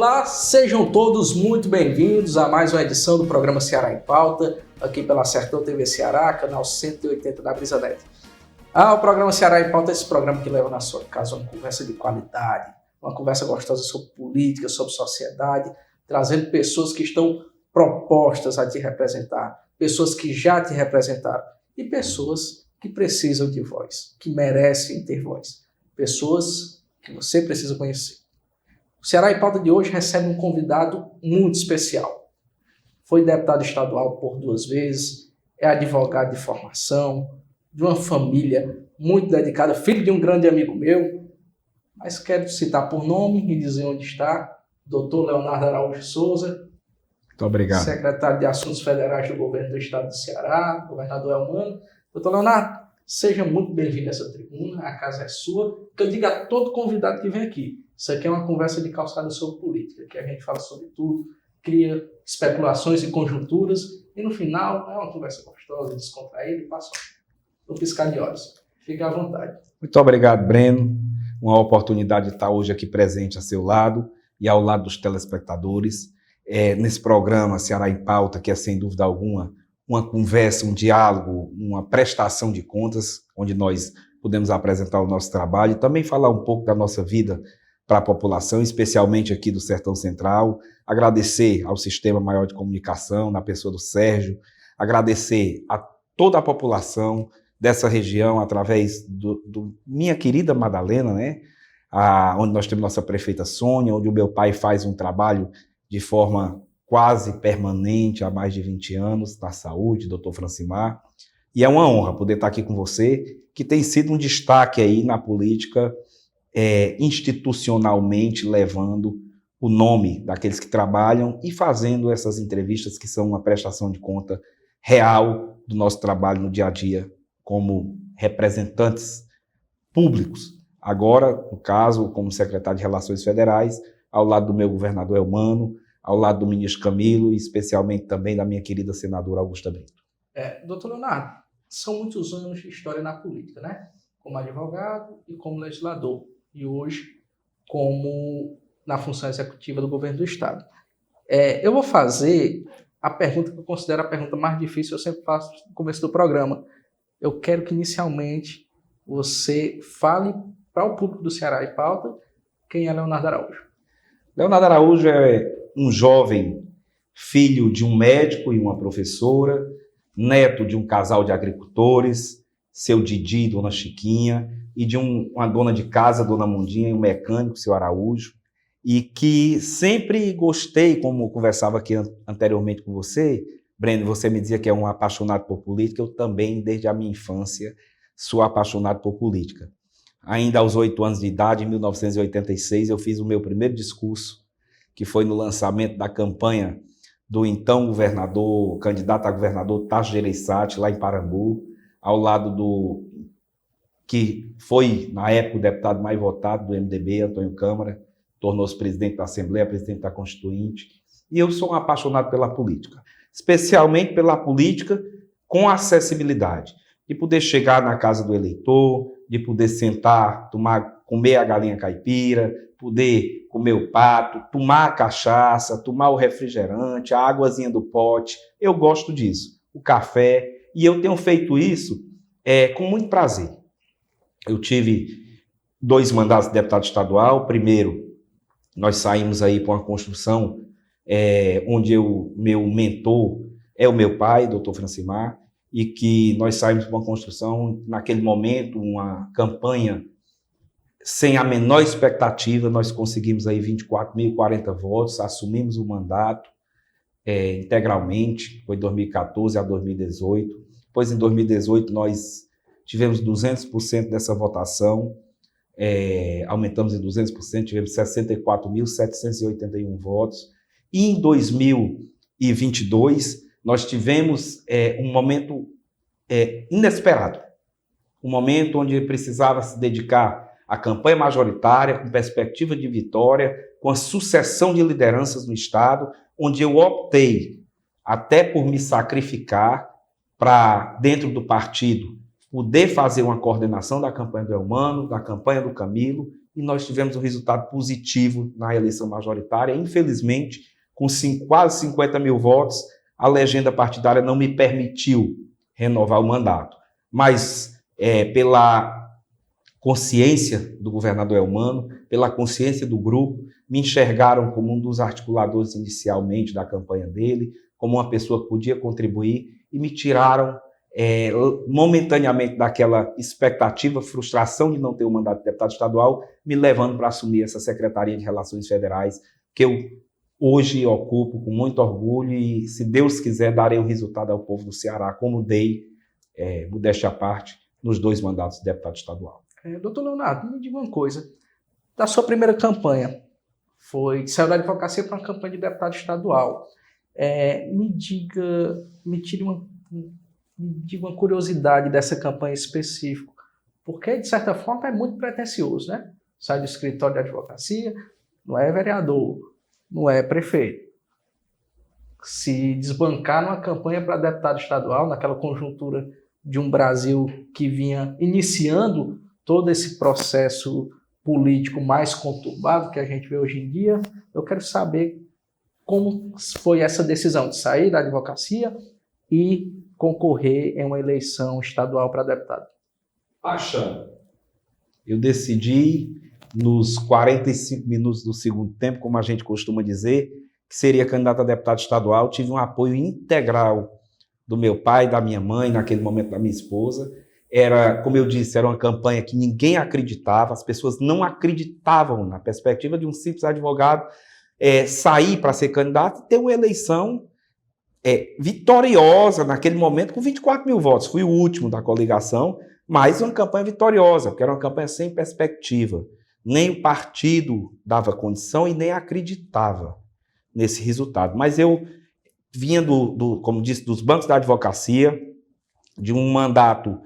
Olá, sejam todos muito bem-vindos a mais uma edição do programa Ceará em Pauta, aqui pela Sertão TV Ceará, canal 180 da BrisaNet. O programa Ceará em Pauta é esse programa que leva na sua casa uma conversa de qualidade, uma conversa gostosa sobre política, sobre sociedade, trazendo pessoas que estão propostas a te representar, pessoas que já te representaram e pessoas que precisam de voz, que merecem ter voz, pessoas que você precisa conhecer. O Ceará em Pauta de hoje recebe um convidado muito especial. Foi deputado estadual por 2 vezes, é advogado de formação, de uma família muito dedicada, filho de um grande amigo meu, mas quero citar por nome e dizer onde está, Dr. Leonardo Araújo Souza. Muito obrigado. Secretário de Assuntos Federais do Governo do Estado do Ceará, governador Elmano. Dr. Leonardo, seja muito bem-vindo a essa tribuna, a casa é sua, que eu digo a todo convidado que vem aqui. Isso aqui é uma conversa de calçada sobre política, que a gente fala sobre tudo, cria especulações e conjunturas, e no final é uma conversa gostosa, descontraída e passa no piscar de olhos. Fique à vontade. Muito obrigado, Breno. Uma oportunidade de estar hoje aqui presente a seu lado e ao lado dos telespectadores. Nesse programa Ceará em Pauta, que é sem dúvida alguma uma conversa, um diálogo, uma prestação de contas, onde nós podemos apresentar o nosso trabalho e também falar um pouco da nossa vida para a população, especialmente aqui do Sertão Central, agradecer ao Sistema Maior de Comunicação, na pessoa do Sérgio, agradecer a toda a população dessa região, através do minha querida Madalena, né? Onde nós temos nossa prefeita Sônia, onde o meu pai faz um trabalho de forma quase permanente há mais de 20 anos, na saúde, doutor Francimar, e é uma honra poder estar aqui com você, que tem sido um destaque aí na política, institucionalmente levando o nome daqueles que trabalham e fazendo essas entrevistas que são uma prestação de conta real do nosso trabalho no dia a dia como representantes públicos. Agora, no caso, como secretário de Relações Federais, ao lado do meu governador Elmano, ao lado do ministro Camilo e especialmente também da minha querida senadora Augusta Brito. Doutor Leonardo, são muitos anos de história na política, né? Como advogado e como legislador. E hoje, como na função executiva do governo do Estado. Eu vou fazer a pergunta que eu considero a pergunta mais difícil, eu sempre faço no começo do programa. Eu quero que, inicialmente, você fale para o público do Ceará em Pauta quem é Leonardo Araújo. Leonardo Araújo é um jovem filho de um médico e uma professora, neto de um casal de agricultores, seu Didi e dona Chiquinha, e de uma dona de casa, dona Mundinha, e um mecânico, seu Araújo, e que sempre gostei, como conversava aqui anteriormente com você, Breno, você me dizia que é um apaixonado por política, eu também, desde a minha infância, sou apaixonado por política. Ainda aos 8 anos de idade, em 1986, eu fiz o meu primeiro discurso, que foi no lançamento da campanha do então governador, candidato a governador Tasso Gereissati, lá em Parambu, ao lado do que foi, na época, o deputado mais votado do MDB, Antônio Câmara, tornou-se presidente da Assembleia, presidente da Constituinte, e eu sou um apaixonado pela política, especialmente pela política com acessibilidade, de poder chegar na casa do eleitor, de poder sentar, comer a galinha caipira, poder comer o pato, tomar a cachaça, tomar o refrigerante, a águazinha do pote. Eu gosto disso, o café, e eu tenho feito isso com muito prazer. Eu tive 2 mandatos de deputado estadual. Primeiro, nós saímos aí para uma construção onde meu mentor é o meu pai, doutor Francimar, e que nós saímos para uma construção, naquele momento, uma campanha sem a menor expectativa, nós conseguimos aí 24.040 votos, assumimos o mandato integralmente, foi 2014 a 2018, depois em 2018 nós tivemos 200% dessa votação, aumentamos em 200%, tivemos 64.781 votos, e em 2022 nós tivemos um momento inesperado, um momento onde precisava se dedicar à campanha majoritária, com perspectiva de vitória, com a sucessão de lideranças no Estado, onde eu optei até por me sacrificar para, dentro do partido, poder fazer uma coordenação da campanha do Elmano, da campanha do Camilo e nós tivemos um resultado positivo na eleição majoritária. Infelizmente, com quase 50 mil votos, a legenda partidária não me permitiu renovar o mandato. Mas, pela consciência do governador Elmano, pela consciência do grupo, me enxergaram como um dos articuladores inicialmente da campanha dele, como uma pessoa que podia contribuir, e me tiraram momentaneamente daquela expectativa, frustração de não ter o mandato de deputado estadual, me levando para assumir essa Secretaria de Relações Federais, que eu hoje ocupo com muito orgulho e, se Deus quiser, darei o resultado ao povo do Ceará, como dei, modéstia à parte, nos 2 mandatos de deputado estadual. Doutor Leonardo, me diga uma coisa. Da sua primeira campanha, saiu da advocacia para uma campanha de deputado estadual. Me diga uma curiosidade dessa campanha específica, porque, de certa forma, é muito pretensioso, né? Sai do escritório de advocacia, não é vereador, não é prefeito. Se desbancar numa campanha para deputado estadual, naquela conjuntura de um Brasil que vinha iniciando todo esse processo político mais conturbado que a gente vê hoje em dia, eu quero saber como foi essa decisão de sair da advocacia e concorrer em uma eleição estadual para deputado. Paixão. Eu decidi, nos 45 minutos do segundo tempo, como a gente costuma dizer, que seria candidato a deputado estadual. Tive um apoio integral do meu pai, da minha mãe, naquele momento da minha esposa. Como eu disse, era uma campanha que ninguém acreditava, as pessoas não acreditavam na perspectiva de um simples advogado sair para ser candidato e ter uma eleição vitoriosa naquele momento, com 24 mil votos. Fui o último da coligação, mas uma campanha vitoriosa, porque era uma campanha sem perspectiva. Nem o partido dava condição e nem acreditava nesse resultado. Mas eu vinha, como disse, dos bancos da advocacia, de um mandato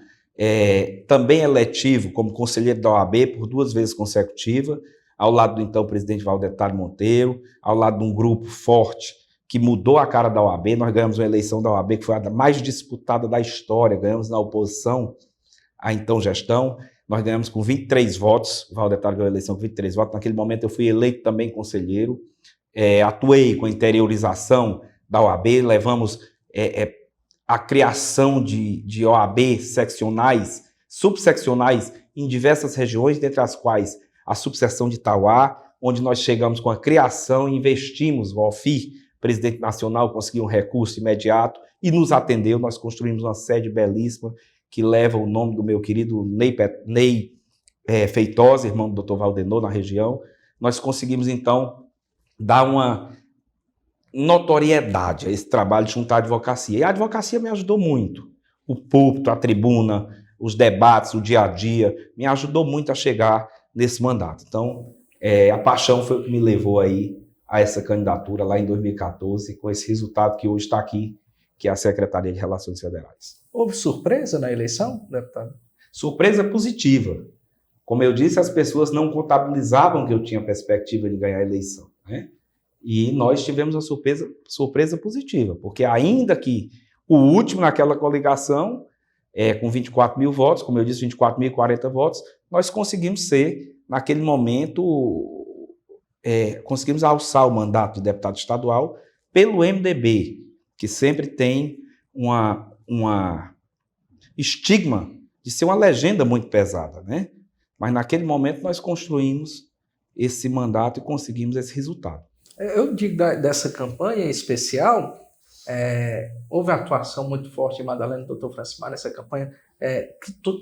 também eletivo como conselheiro da OAB por 2 vezes consecutivas, ao lado do então presidente Valdetaro Monteiro, ao lado de um grupo forte que mudou a cara da OAB. Nós ganhamos uma eleição da OAB que foi a mais disputada da história, ganhamos na oposição à então gestão, nós ganhamos com 23 votos, o Valdetaro ganhou a eleição com 23 votos, naquele momento eu fui eleito também conselheiro, atuei com a interiorização da OAB, levamos a criação de OAB seccionais, subseccionais em diversas regiões, dentre as quais a subseção de Itauá, onde nós chegamos com a criação e investimos, o Alfir, presidente nacional, conseguiu um recurso imediato e nos atendeu. Nós construímos uma sede belíssima que leva o nome do meu querido Ney Feitosa, irmão do Dr. Valdenor, na região. Nós conseguimos, então, dar uma notoriedade a esse trabalho de juntar a advocacia. E a advocacia me ajudou muito. O púlpito, a tribuna, os debates, o dia a dia, me ajudou muito a chegar nesse mandato. Então, a paixão foi o que me levou aí a essa candidatura lá em 2014, com esse resultado que hoje está aqui, que é a Secretaria de Relações Federais. Houve surpresa na eleição, deputado? Surpresa positiva. Como eu disse, as pessoas não contabilizavam que eu tinha perspectiva de ganhar a eleição, né? E nós tivemos uma surpresa positiva, porque ainda que o último naquela coligação, com 24 mil votos, como eu disse, 24.040 votos, nós conseguimos ser, naquele momento, conseguimos alçar o mandato de deputado estadual pelo MDB, que sempre tem uma estigma de ser uma legenda muito pesada, né? Mas naquele momento nós construímos esse mandato e conseguimos esse resultado. Eu digo dessa campanha em especial, houve uma atuação muito forte de Madalena e do Dr. Francimar nessa campanha,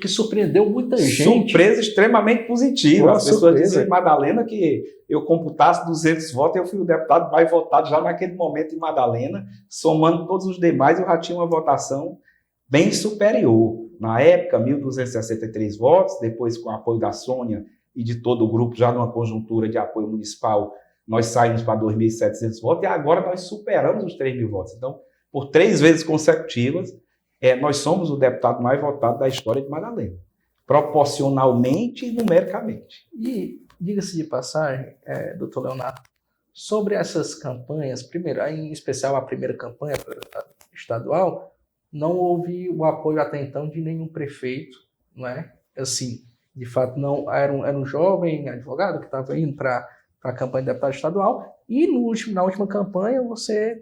que surpreendeu muita gente. Surpresa extremamente positiva. As pessoas dizem em Madalena que eu computasse 200 votos e eu fui o deputado mais votado já naquele momento em Madalena, somando todos os demais, eu já tinha uma votação bem superior. Na época, 1.263 votos, depois com o apoio da Sônia e de todo o grupo, já numa conjuntura de apoio municipal, nós saímos para 2.700 votos e agora nós superamos os 3.000 votos. Então, por 3 vezes consecutivas, nós somos o deputado mais votado da história de Madalena, proporcionalmente e numericamente. E, diga-se de passagem, doutor Leonardo, sobre essas campanhas, primeiro, em especial a primeira campanha estadual, não houve o apoio até então de nenhum prefeito, não é? Assim, de fato não era um jovem advogado que estava indo para a campanha de deputado estadual, e na última campanha você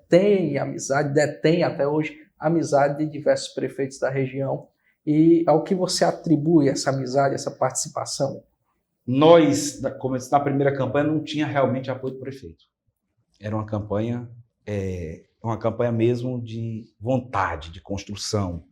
tem amizade, detém até hoje amizade de diversos prefeitos da região. E ao que você atribui essa amizade, essa participação? Nós, na primeira campanha, não tinha realmente apoio do prefeito. Era uma campanha mesmo de vontade, de construção,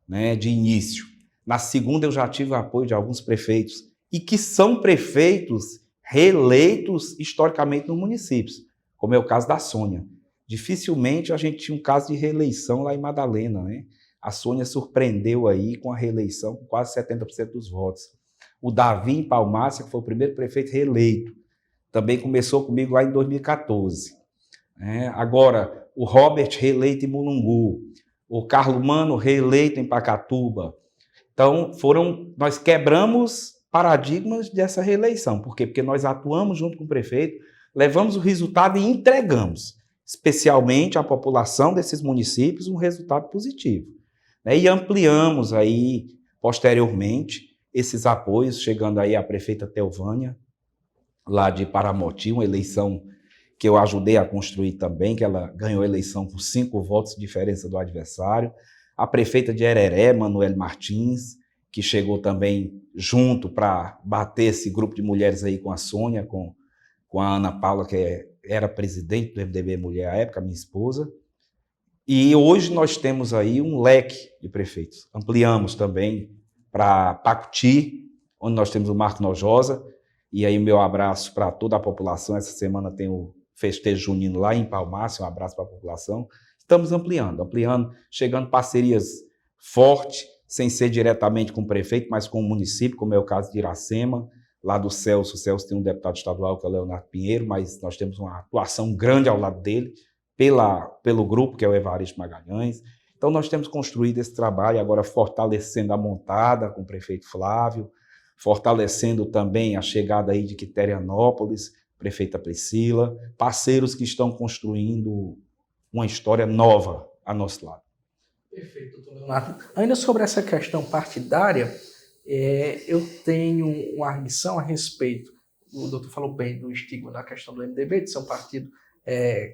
né, de início. Na segunda, eu já tive o apoio de alguns prefeitos, e que são prefeitos reeleitos historicamente nos municípios, como é o caso da Sônia. Dificilmente a gente tinha um caso de reeleição lá em Madalena, né? A Sônia surpreendeu aí com a reeleição com quase 70% dos votos. O Davi em Palmácia, que foi o primeiro prefeito reeleito, também começou comigo lá em 2014. Agora, o Robert reeleito em Mulungu, o Carlos Mano reeleito em Pacatuba. Então, nós quebramos paradigmas dessa reeleição. Por quê? Porque nós atuamos junto com o prefeito, levamos o resultado e entregamos, especialmente à população desses municípios, um resultado positivo. E ampliamos aí, posteriormente, esses apoios, chegando aí a prefeita Teovânia, lá de Paramoti, uma eleição que eu ajudei a construir também, que ela ganhou a eleição por 5 votos de diferença do adversário. A prefeita de Hereré, Manuel Martins, que chegou também junto para bater esse grupo de mulheres aí com a Sônia, com a Ana Paula, que era presidente do MDB Mulher à época, minha esposa. E hoje nós temos aí um leque de prefeitos. Ampliamos também para Pacuti, onde nós temos o Marco Nojosa, e aí meu abraço para toda a população. Essa semana tem o festejo junino lá em Palmácia, um abraço para a população. Estamos ampliando, chegando parcerias fortes, sem ser diretamente com o prefeito, mas com o município, como é o caso de Iracema, lá do Celso. O Celso tem um deputado estadual, que é o Leonardo Pinheiro, mas nós temos uma atuação grande ao lado dele, pelo grupo, que é o Evaristo Magalhães. Então, nós temos construído esse trabalho, agora fortalecendo a montada com o prefeito Flávio, fortalecendo também a chegada aí de Quiterianópolis, prefeita Priscila, parceiros que estão construindo uma história nova a nosso lado. Perfeito, doutor Leonardo. Ainda sobre essa questão partidária, eu tenho uma arguição a respeito. O doutor falou bem do estigma da questão do MDB, de ser um partido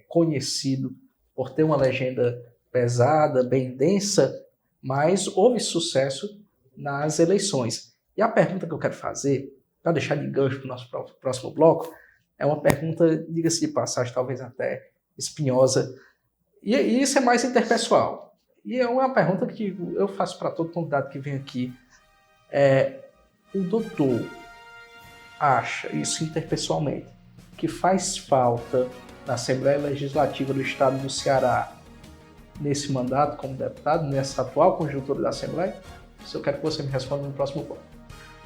conhecido por ter uma legenda pesada, bem densa, mas houve sucesso nas eleições. E a pergunta que eu quero fazer, para deixar de gancho para o nosso próximo bloco, é uma pergunta, diga-se de passagem, talvez até espinhosa, e isso é mais interpessoal. E é uma pergunta que eu faço para todo convidado que vem aqui. O doutor acha, isso interpessoalmente, que faz falta na Assembleia Legislativa do Estado do Ceará, nesse mandato como deputado, nessa atual conjuntura da Assembleia? Isso eu quero que você me responda no próximo bloco.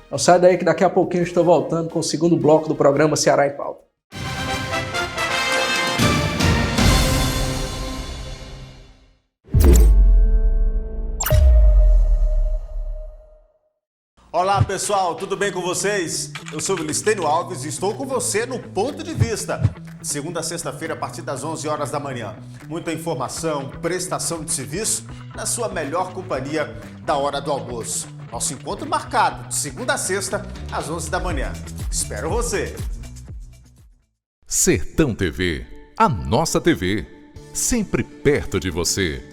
Não sai daí que daqui a pouquinho eu estou voltando com o segundo bloco do programa Ceará em Pauta. Olá pessoal, tudo bem com vocês? Eu sou o Listênio Alves e estou com você no Ponto de Vista. Segunda a sexta-feira a partir das 11 horas da manhã. Muita informação, prestação de serviço na sua melhor companhia da hora do almoço. Nosso encontro marcado de segunda a sexta às 11 da manhã. Espero você! Sertão TV, a nossa TV, sempre perto de você.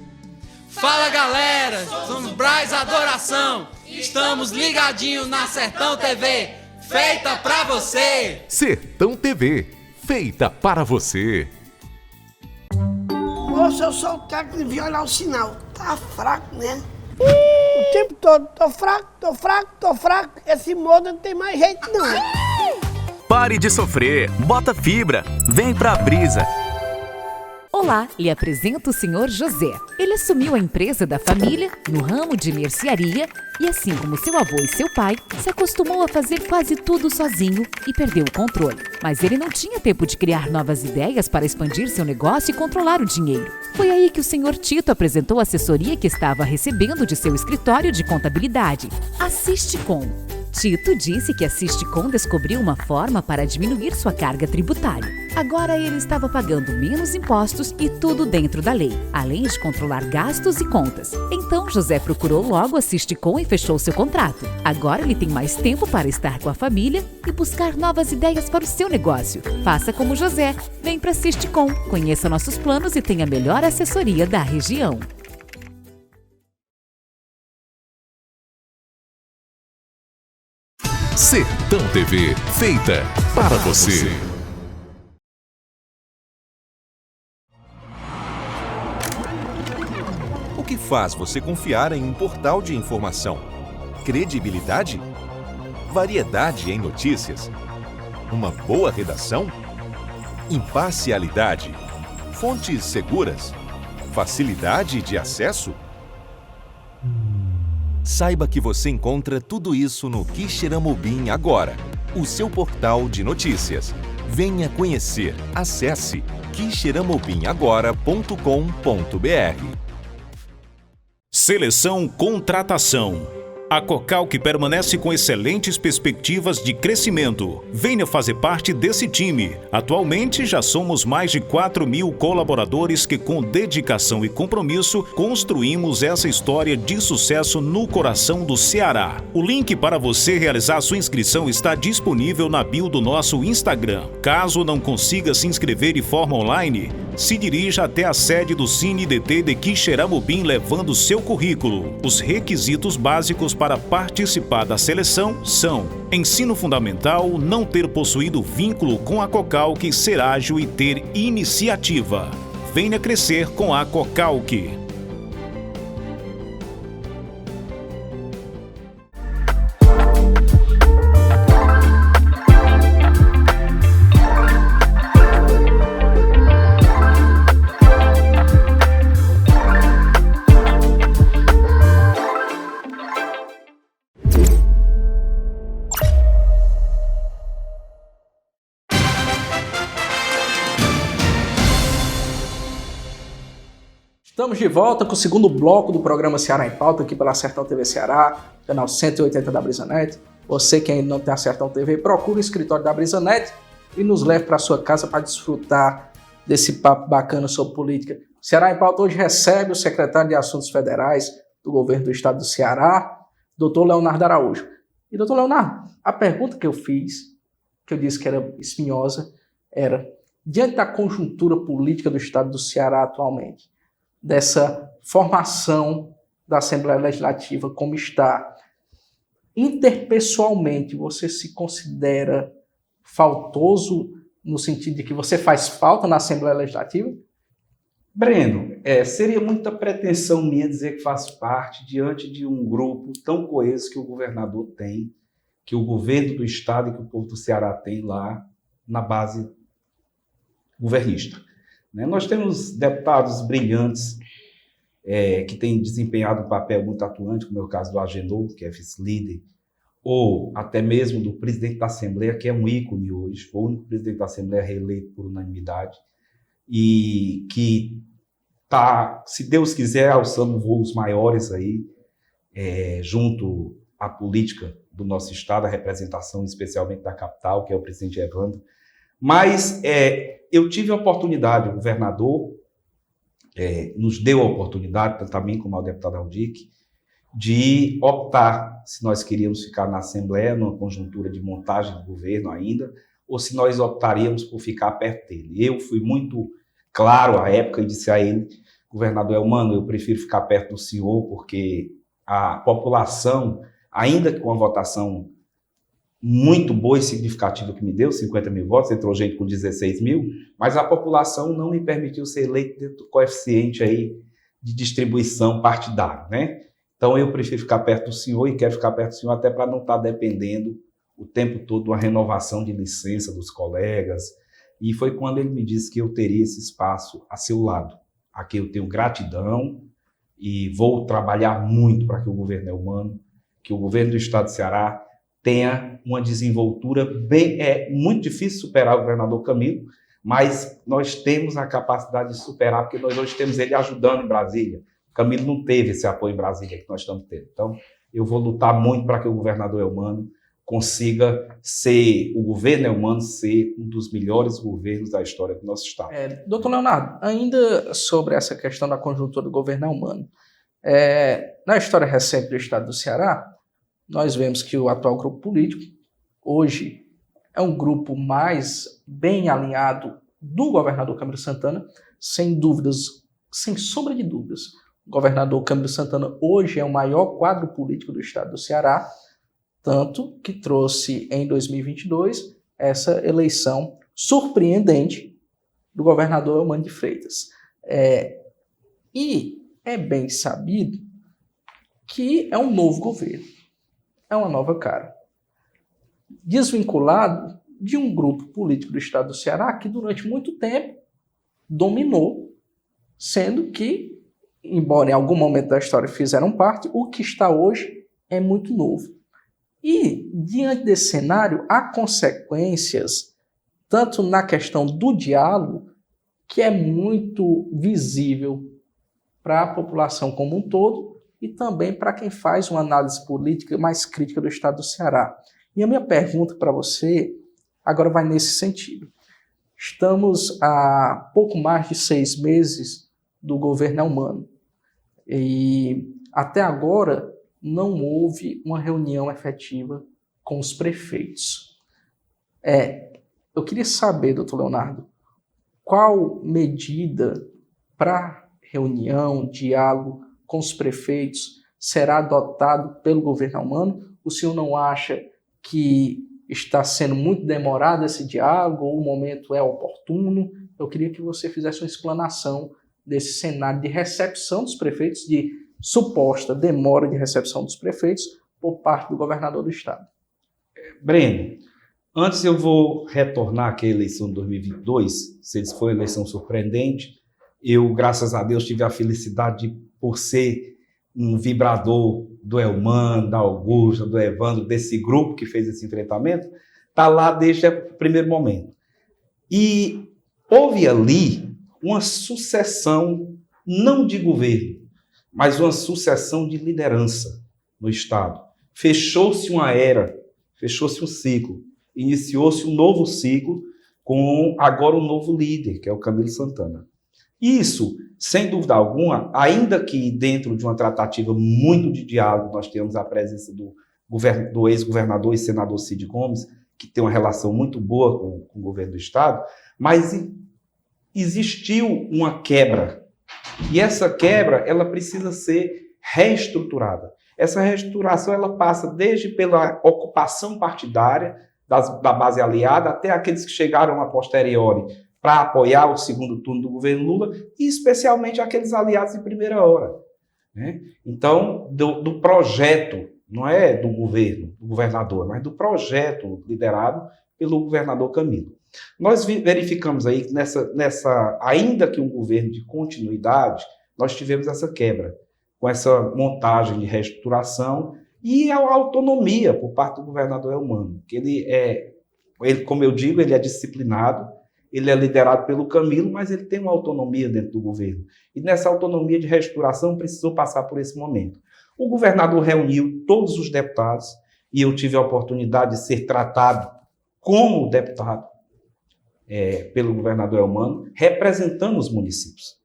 Fala galera, somos Braz Adoração, estamos ligadinhos na Sertão TV, feita pra você. Sertão TV, feita para você. Moço, eu sou o técnico de violar o sinal, tá fraco, né? O tempo todo, tô fraco, esse modo não tem mais jeito não. Pare de sofrer, bota fibra, vem pra Brisa. Olá, lhe apresento o Sr. José. Ele assumiu a empresa da família no ramo de mercearia e, assim como seu avô e seu pai, se acostumou a fazer quase tudo sozinho e perdeu o controle. Mas ele não tinha tempo de criar novas ideias para expandir seu negócio e controlar o dinheiro. Foi aí que o Sr. Tito apresentou a assessoria que estava recebendo de seu escritório de contabilidade. Assiste com Tito disse que a Sisticom descobriu uma forma para diminuir sua carga tributária. Agora ele estava pagando menos impostos e tudo dentro da lei, além de controlar gastos e contas. Então José procurou logo a Sisticom e fechou seu contrato. Agora ele tem mais tempo para estar com a família e buscar novas ideias para o seu negócio. Faça como José, vem para a Sisticom, conheça nossos planos e tenha a melhor assessoria da região. Sertão TV, feita para você. O que faz você confiar em um portal de informação? Credibilidade? Variedade em notícias? Uma boa redação? Imparcialidade? Fontes seguras? Facilidade de acesso? Saiba que você encontra tudo isso no Quixeramobim agora, o seu portal de notícias. Venha conhecer. Acesse quixeramobimagora.com.br. Seleção Contratação. A Cocalc permanece com excelentes perspectivas de crescimento. Venha fazer parte desse time. Atualmente já somos mais de 4.000 colaboradores que, com dedicação e compromisso, construímos essa história de sucesso no coração do Ceará. O link para você realizar sua inscrição está disponível na bio do nosso Instagram. Caso não consiga se inscrever de forma online, se dirija até a sede do CineDT de Quixeramobim levando seu currículo. Os requisitos básicos para participar da seleção são: ensino fundamental, não ter possuído vínculo com a Cocalc, ser ágil e ter iniciativa. Venha crescer com a Cocalc. Estamos de volta com o segundo bloco do programa Ceará em Pauta, aqui pela Sertão TV Ceará, canal 180 da BrisaNet. Você que ainda não tem a Sertão TV, procure o escritório da BrisaNet e nos leve para sua casa para desfrutar desse papo bacana sobre política. Ceará em Pauta hoje recebe o secretário de Assuntos Federais do governo do estado do Ceará, Dr. Leonardo Araújo. E, doutor Leonardo, a pergunta que eu fiz, que eu disse que era espinhosa, era: diante da conjuntura política do estado do Ceará atualmente, dessa formação da Assembleia Legislativa como está, interpessoalmente você se considera faltoso no sentido de que você faz falta na Assembleia Legislativa? Breno, seria muita pretensão minha dizer que faço parte diante de um grupo tão coeso que o governador tem, que o governo do estado e que o povo do Ceará tem lá na base governista. Nós temos deputados brilhantes que têm desempenhado um papel muito atuante, como é o caso do Agenor, que é vice-líder, ou até mesmo do presidente da Assembleia, que é um ícone hoje, foi o único presidente da Assembleia reeleito por unanimidade, e que está, se Deus quiser, alçando voos maiores aí, junto à política do nosso estado, a representação especialmente da capital, que é o presidente Evandro. Mas eu tive a oportunidade, o governador nos deu a oportunidade, tanto a mim como ao deputado Aldic, de optar se nós queríamos ficar na Assembleia, numa conjuntura de montagem do governo ainda, ou se nós optaríamos por ficar perto dele. Eu fui muito claro à época e disse a ele: governador Elmano, eu prefiro ficar perto do senhor, porque a população, ainda com a votação muito boa e significativa que me deu, 50 mil votos, entrou gente com 16 mil, mas a população não me permitiu ser eleito dentro do coeficiente aí de distribuição partidária, né? Então eu prefiro ficar perto do senhor e quero ficar perto do senhor até para não estar dependendo o tempo todo de uma renovação de licença dos colegas. E foi quando ele me disse que eu teria esse espaço a seu lado, a quem eu tenho gratidão e vou trabalhar muito para que o governo Elmano, que o governo do estado do Ceará tenha uma desenvoltura bem... É muito difícil superar o governador Camilo, mas nós temos a capacidade de superar, porque nós hoje temos ele ajudando em Brasília. O Camilo não teve esse apoio em Brasília que nós estamos tendo. Então, eu vou lutar muito para que o governador Elmano consiga ser, o governo Eumano ser um dos melhores governos da história do nosso estado. Doutor Leonardo, ainda sobre essa questão da conjuntura do governo Eumano, na história recente do estado do Ceará, nós vemos que o atual grupo político, hoje, é um grupo mais bem alinhado do governador Camilo Santana, sem dúvidas, sem sombra de dúvidas. O governador Camilo Santana hoje é o maior quadro político do estado do Ceará, tanto que trouxe em 2022 essa eleição surpreendente do governador Eumano de Freitas. E é bem sabido que é um novo governo, é uma nova cara, desvinculado de um grupo político do estado do Ceará que durante muito tempo dominou, sendo que, embora em algum momento da história fizeram parte, o que está hoje é muito novo. E, diante desse cenário, há consequências, tanto na questão do diálogo, que é muito visível para a população como um todo, e também para quem faz uma análise política mais crítica do estado do Ceará. E a minha pergunta para você agora vai nesse sentido. Estamos há pouco mais de 6 meses do governo Eumano, e até agora não houve uma reunião efetiva com os prefeitos. Eu queria saber, doutor Leonardo, qual medida para reunião, diálogo com os prefeitos será adotado pelo governo Eumano? O senhor não acha que está sendo muito demorado esse diálogo, ou o momento é oportuno? Eu queria que você fizesse uma explanação desse cenário de recepção dos prefeitos, de suposta demora de recepção dos prefeitos por parte do governador do estado. Breno, antes eu vou retornar àquela eleição de 2022, se foi uma eleição surpreendente. Eu, graças a Deus, tive a felicidade de, por ser um vibrador do Eumano, da Augusta, do Evandro, desse grupo que fez esse enfrentamento, está lá desde o primeiro momento. E houve ali uma sucessão, não de governo, mas uma sucessão de liderança no estado. Fechou-se uma era, fechou-se um ciclo, iniciou-se um novo ciclo com agora um novo líder, que é o Camilo Santana. Isso, sem dúvida alguma, ainda que dentro de uma tratativa muito de diálogo, nós temos a presença do ex-governador e senador Cid Gomes, que tem uma relação muito boa com o governo do estado, mas existiu uma quebra. E essa quebra, ela precisa ser reestruturada. Essa reestruturação, ela passa desde pela ocupação partidária da base aliada até aqueles que chegaram a posteriori para apoiar o segundo turno do governo Lula, e especialmente aqueles aliados de primeira hora, né? Então, do projeto, não é do governo, do governador, mas do projeto liderado pelo governador Camilo. Nós verificamos aí que ainda que um governo de continuidade, nós tivemos essa quebra, com essa montagem de reestruturação e a autonomia por parte do governador Eumano, que ele, como eu digo, ele é disciplinado, ele é liderado pelo Camilo, mas ele tem uma autonomia dentro do governo. E nessa autonomia de reestruturação precisou passar por esse momento. O governador reuniu todos os deputados, e eu tive a oportunidade de ser tratado como deputado pelo governador Eumano, representando os municípios.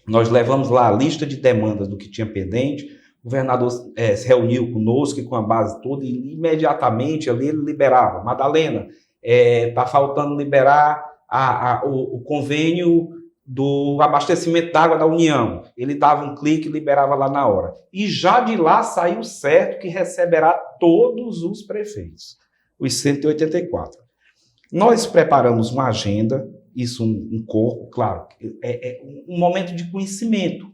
Nós levamos lá a lista de demandas do que tinha pendente, o governador se reuniu conosco e com a base toda, e imediatamente ali ele liberava. Madalena, está faltando liberar o convênio do abastecimento d'água da União. Ele dava um clique e liberava lá na hora. E já de lá saiu certo que receberá todos os prefeitos, os 184. Nós preparamos uma agenda, isso um corpo, claro, um momento de conhecimento.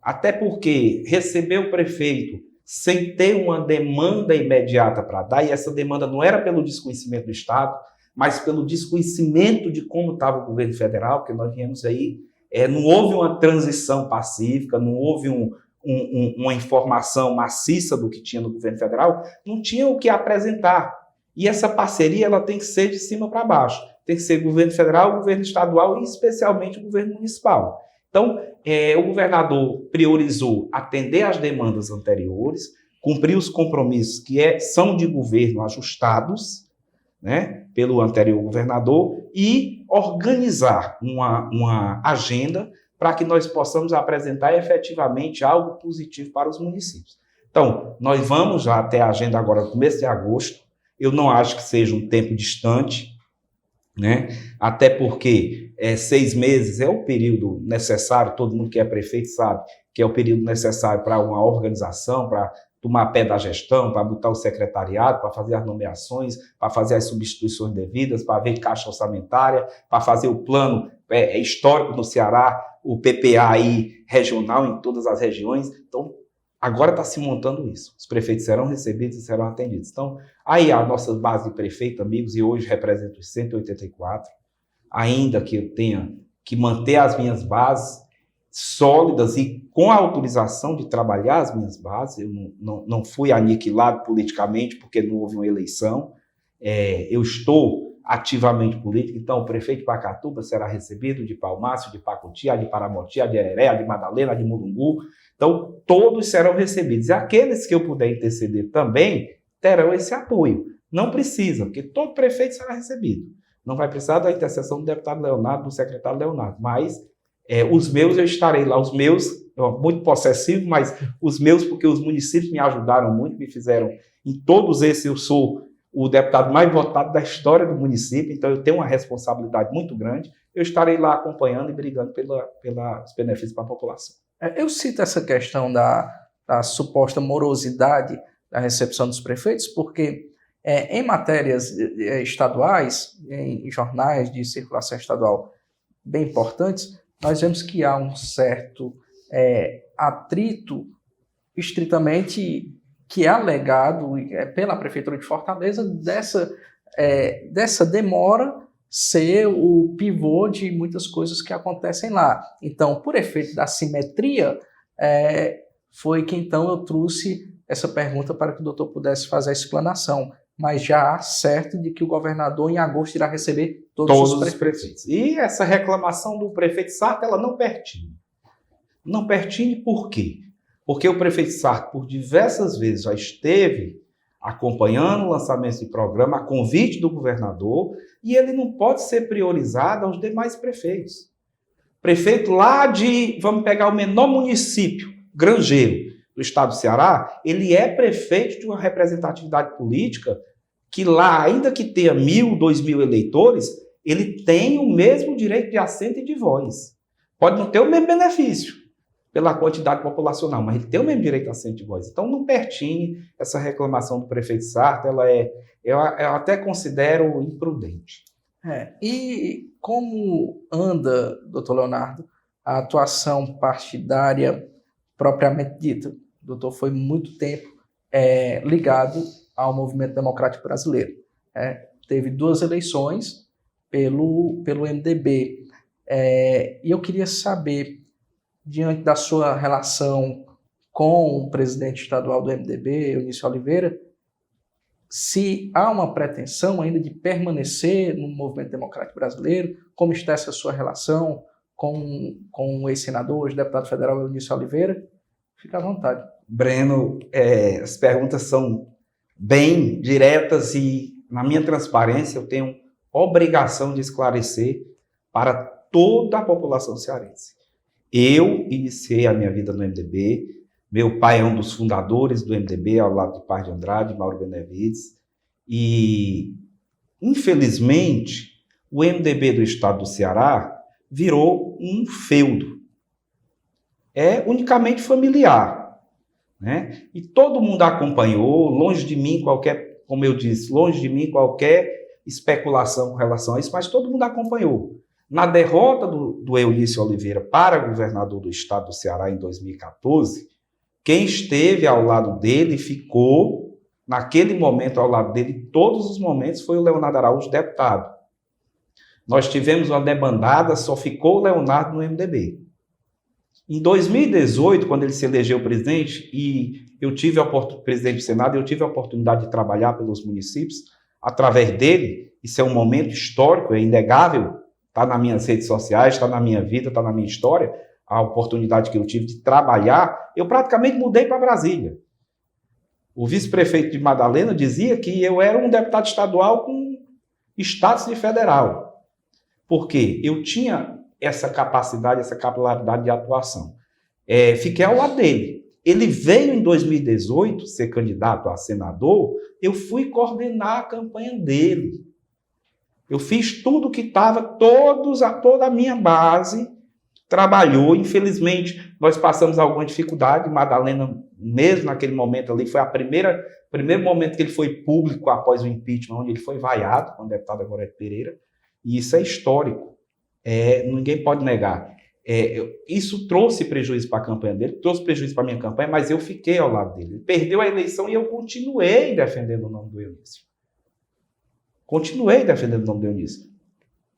Até porque receber o prefeito sem ter uma demanda imediata para dar, e essa demanda não era pelo desconhecimento do Estado, mas pelo desconhecimento de como estava o governo federal, porque nós viemos aí, não houve uma transição pacífica, não houve uma informação maciça do que tinha no governo federal, não tinha o que apresentar. E essa parceria ela tem que ser de cima para baixo. Tem que ser governo federal, governo estadual e especialmente o governo municipal. Então, o governador priorizou atender às demandas anteriores, cumprir os compromissos que são de governo ajustados, né, pelo anterior governador, e organizar uma agenda para que nós possamos apresentar efetivamente algo positivo para os municípios. Então, nós vamos já até a agenda agora no começo de agosto. Eu não acho que seja um tempo distante, né? Até porque 6 meses é o período necessário, todo mundo que é prefeito sabe que é o período necessário para uma organização, para tomar pé da gestão, para botar o secretariado, para fazer as nomeações, para fazer as substituições devidas, para ver caixa orçamentária, para fazer o plano histórico no Ceará, o PPA aí regional em todas as regiões. Então, agora está se montando isso. Os prefeitos serão recebidos e serão atendidos. Então, aí a nossa base de prefeito, amigos, e hoje represento os 184, ainda que eu tenha que manter as minhas bases sólidas e com a autorização de trabalhar as minhas bases. Eu não fui aniquilado politicamente porque não houve uma eleição. Eu estou ativamente político, então o prefeito de Pacatuba será recebido, de Palmácio, de Pacuti, de Paramoti, de Heré, de Madalena, de Mulungu. Então, todos serão recebidos. E aqueles que eu puder interceder também terão esse apoio. Não precisa, porque todo prefeito será recebido. Não vai precisar da intercessão do deputado Leonardo, do secretário Leonardo, mas os meus eu estarei lá. Os meus, muito possessivo, mas os meus, porque os municípios me ajudaram muito, me fizeram, em todos esses eu sou o deputado mais votado da história do município, então eu tenho uma responsabilidade muito grande. Eu estarei lá acompanhando e brigando pelos benefícios para a população. Eu cito essa questão da suposta morosidade da recepção dos prefeitos, porque em matérias estaduais, em jornais de circulação estadual bem importantes, nós vemos que há um certo atrito estritamente que é alegado pela Prefeitura de Fortaleza dessa demora ser o pivô de muitas coisas que acontecem lá. Então, por efeito da simetria, foi que então eu trouxe essa pergunta para que o doutor pudesse fazer a explanação. Mas já há certo de que o governador em agosto irá receber todos os prefeitos. E essa reclamação do prefeito Sarto, ela não pertine. Não pertine por quê? Porque o prefeito Sarto, por diversas vezes, já esteve acompanhando o lançamento de programa a convite do governador, e ele não pode ser priorizado aos demais prefeitos. Prefeito lá vamos pegar o menor município, Grangeiro, do estado do Ceará, ele é prefeito de uma representatividade política que lá, ainda que tenha 1.000, 2.000 eleitores, ele tem o mesmo direito de assento e de voz. Pode não ter o mesmo benefício pela quantidade populacional, mas ele tem o mesmo direito de assento e de voz. Então, não pertine essa reclamação do prefeito Sarto, eu até considero imprudente. E como anda, doutor Leonardo, a atuação partidária propriamente dita? O doutor foi muito tempo ligado ao movimento democrático brasileiro. Teve 2 eleições pelo MDB. E eu queria saber, diante da sua relação com o presidente estadual do MDB, Eunício Oliveira, se há uma pretensão ainda de permanecer no movimento democrático brasileiro, como está essa sua relação com o ex-senador, hoje deputado federal Eunício Oliveira? Fica à vontade. Breno, as perguntas são bem diretas e, na minha transparência, eu tenho obrigação de esclarecer para toda a população cearense. Eu iniciei a minha vida no MDB, meu pai é um dos fundadores do MDB, ao lado de Paz de Andrade, Mauro Benevides, e, infelizmente, o MDB do estado do Ceará virou um feudo. É unicamente familiar, né? E todo mundo acompanhou, longe de mim qualquer, como eu disse, longe de mim qualquer especulação com relação a isso, mas todo mundo acompanhou. Na derrota do Eunício Oliveira para governador do estado do Ceará em 2014, quem esteve ao lado dele, ficou naquele momento ao lado dele, todos os momentos, foi o Leonardo Araújo, deputado. Nós tivemos uma debandada, só ficou o Leonardo no MDB. Em 2018, quando ele se elegeu presidente, e eu tive presidente do Senado, eu tive a oportunidade de trabalhar pelos municípios, através dele, isso é um momento histórico, é inegável, está nas minhas redes sociais, está na minha vida, está na minha história, a oportunidade que eu tive de trabalhar, eu praticamente mudei para Brasília. O vice-prefeito de Madalena dizia que eu era um deputado estadual com status de federal. Porque eu tinha essa capacidade, essa capilaridade de atuação. Fiquei ao lado dele. Ele veio em 2018 ser candidato a senador, eu fui coordenar a campanha dele. Eu fiz tudo que estava, toda a minha base trabalhou. Infelizmente, nós passamos alguma dificuldade. Madalena, mesmo naquele momento ali, foi primeiro momento que ele foi público após o impeachment, onde ele foi vaiado com o deputado Gorete Pereira. E isso é histórico. Ninguém pode negar. Isso trouxe prejuízo para a campanha dele, trouxe prejuízo para a minha campanha, mas eu fiquei ao lado dele. Ele perdeu a eleição e eu continuei defendendo o nome do Eunício.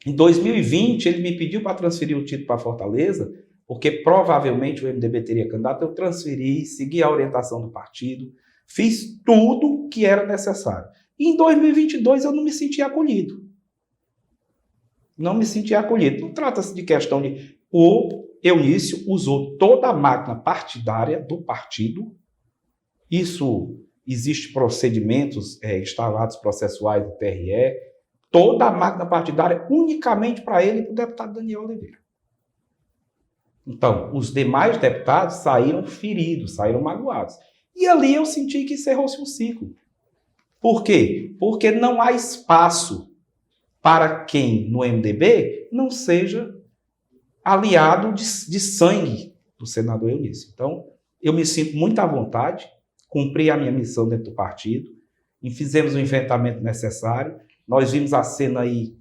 Em 2020, ele me pediu para transferir o título para Fortaleza, porque provavelmente o MDB teria candidato. Eu transferi, segui a orientação do partido, fiz tudo que era necessário. E em 2022 eu não me senti acolhido. Não trata-se de questão de... O Eunício usou toda a máquina partidária do partido. Isso, existe procedimentos instalados processuais do TRE. Toda a máquina partidária unicamente para ele e para o deputado Daniel Oliveira. Então, os demais deputados saíram feridos, saíram magoados. E ali eu senti que encerrou-se um ciclo. Por quê? Porque não há espaço para quem no MDB não seja aliado de sangue do senador Eunício. Então, eu me sinto muito à vontade, cumpri a minha missão dentro do partido, e fizemos o enfrentamento necessário. Nós vimos a cena aí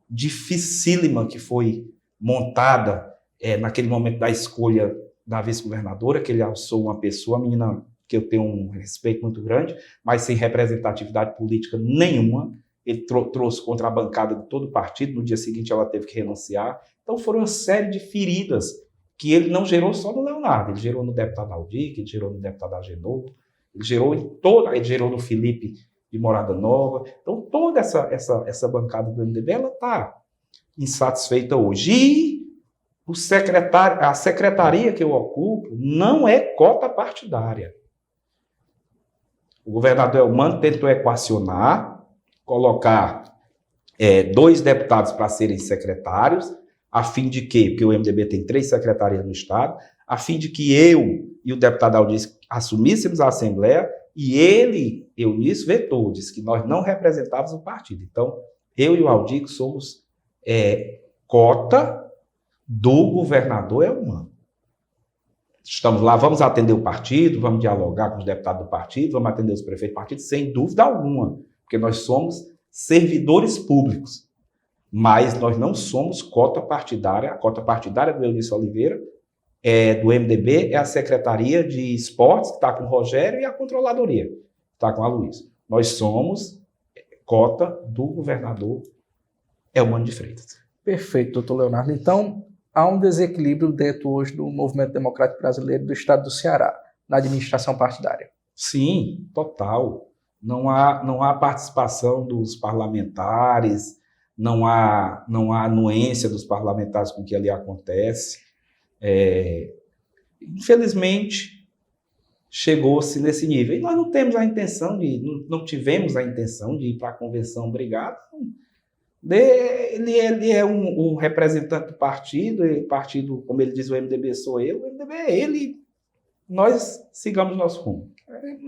dificílima que foi montada naquele momento da escolha da vice-governadora, que ele alçou uma pessoa, a menina que eu tenho um respeito muito grande, mas sem representatividade política nenhuma. Ele trouxe contra a bancada de todo o partido, no dia seguinte ela teve que renunciar. Então foram uma série de feridas que ele não gerou só no Leonardo, ele gerou no deputado Aldir, ele gerou no deputado Agenor, ele gerou no Felipe de Morada Nova. Então toda essa bancada do MDB, ela está insatisfeita hoje. E a secretaria que eu ocupo não é cota partidária. O governador Elmano tentou equacionar, colocar 2 deputados para serem secretários, a fim de que, porque o MDB tem 3 secretarias no Estado, a fim de que eu e o deputado Aldir assumíssemos a Assembleia, e ele, Eunício, vetou, disse que nós não representávamos o partido. Então, eu e o Aldir somos cota do governador Elmano. Estamos lá, vamos atender o partido, vamos dialogar com os deputados do partido, vamos atender os prefeitos do partido, sem dúvida alguma, porque nós somos servidores públicos. Mas nós não somos cota partidária. A cota partidária do Eunício Oliveira, do MDB, é a Secretaria de Esportes, que está com o Rogério, e a Controladoria, que está com a Luísa. Nós somos cota do governador Elmano de Freitas. Perfeito, doutor Leonardo. Então, há um desequilíbrio dentro hoje do movimento democrático brasileiro do estado do Ceará, na administração partidária. Sim, total. Não há participação dos parlamentares, não há anuência dos parlamentares com o que ali acontece. Infelizmente, chegou-se nesse nível. E nós não tivemos a intenção de ir para a convenção brigar. Ele é um representante do partido, e o partido, como ele diz, o MDB sou eu, o MDB é ele, nós sigamos nosso rumo.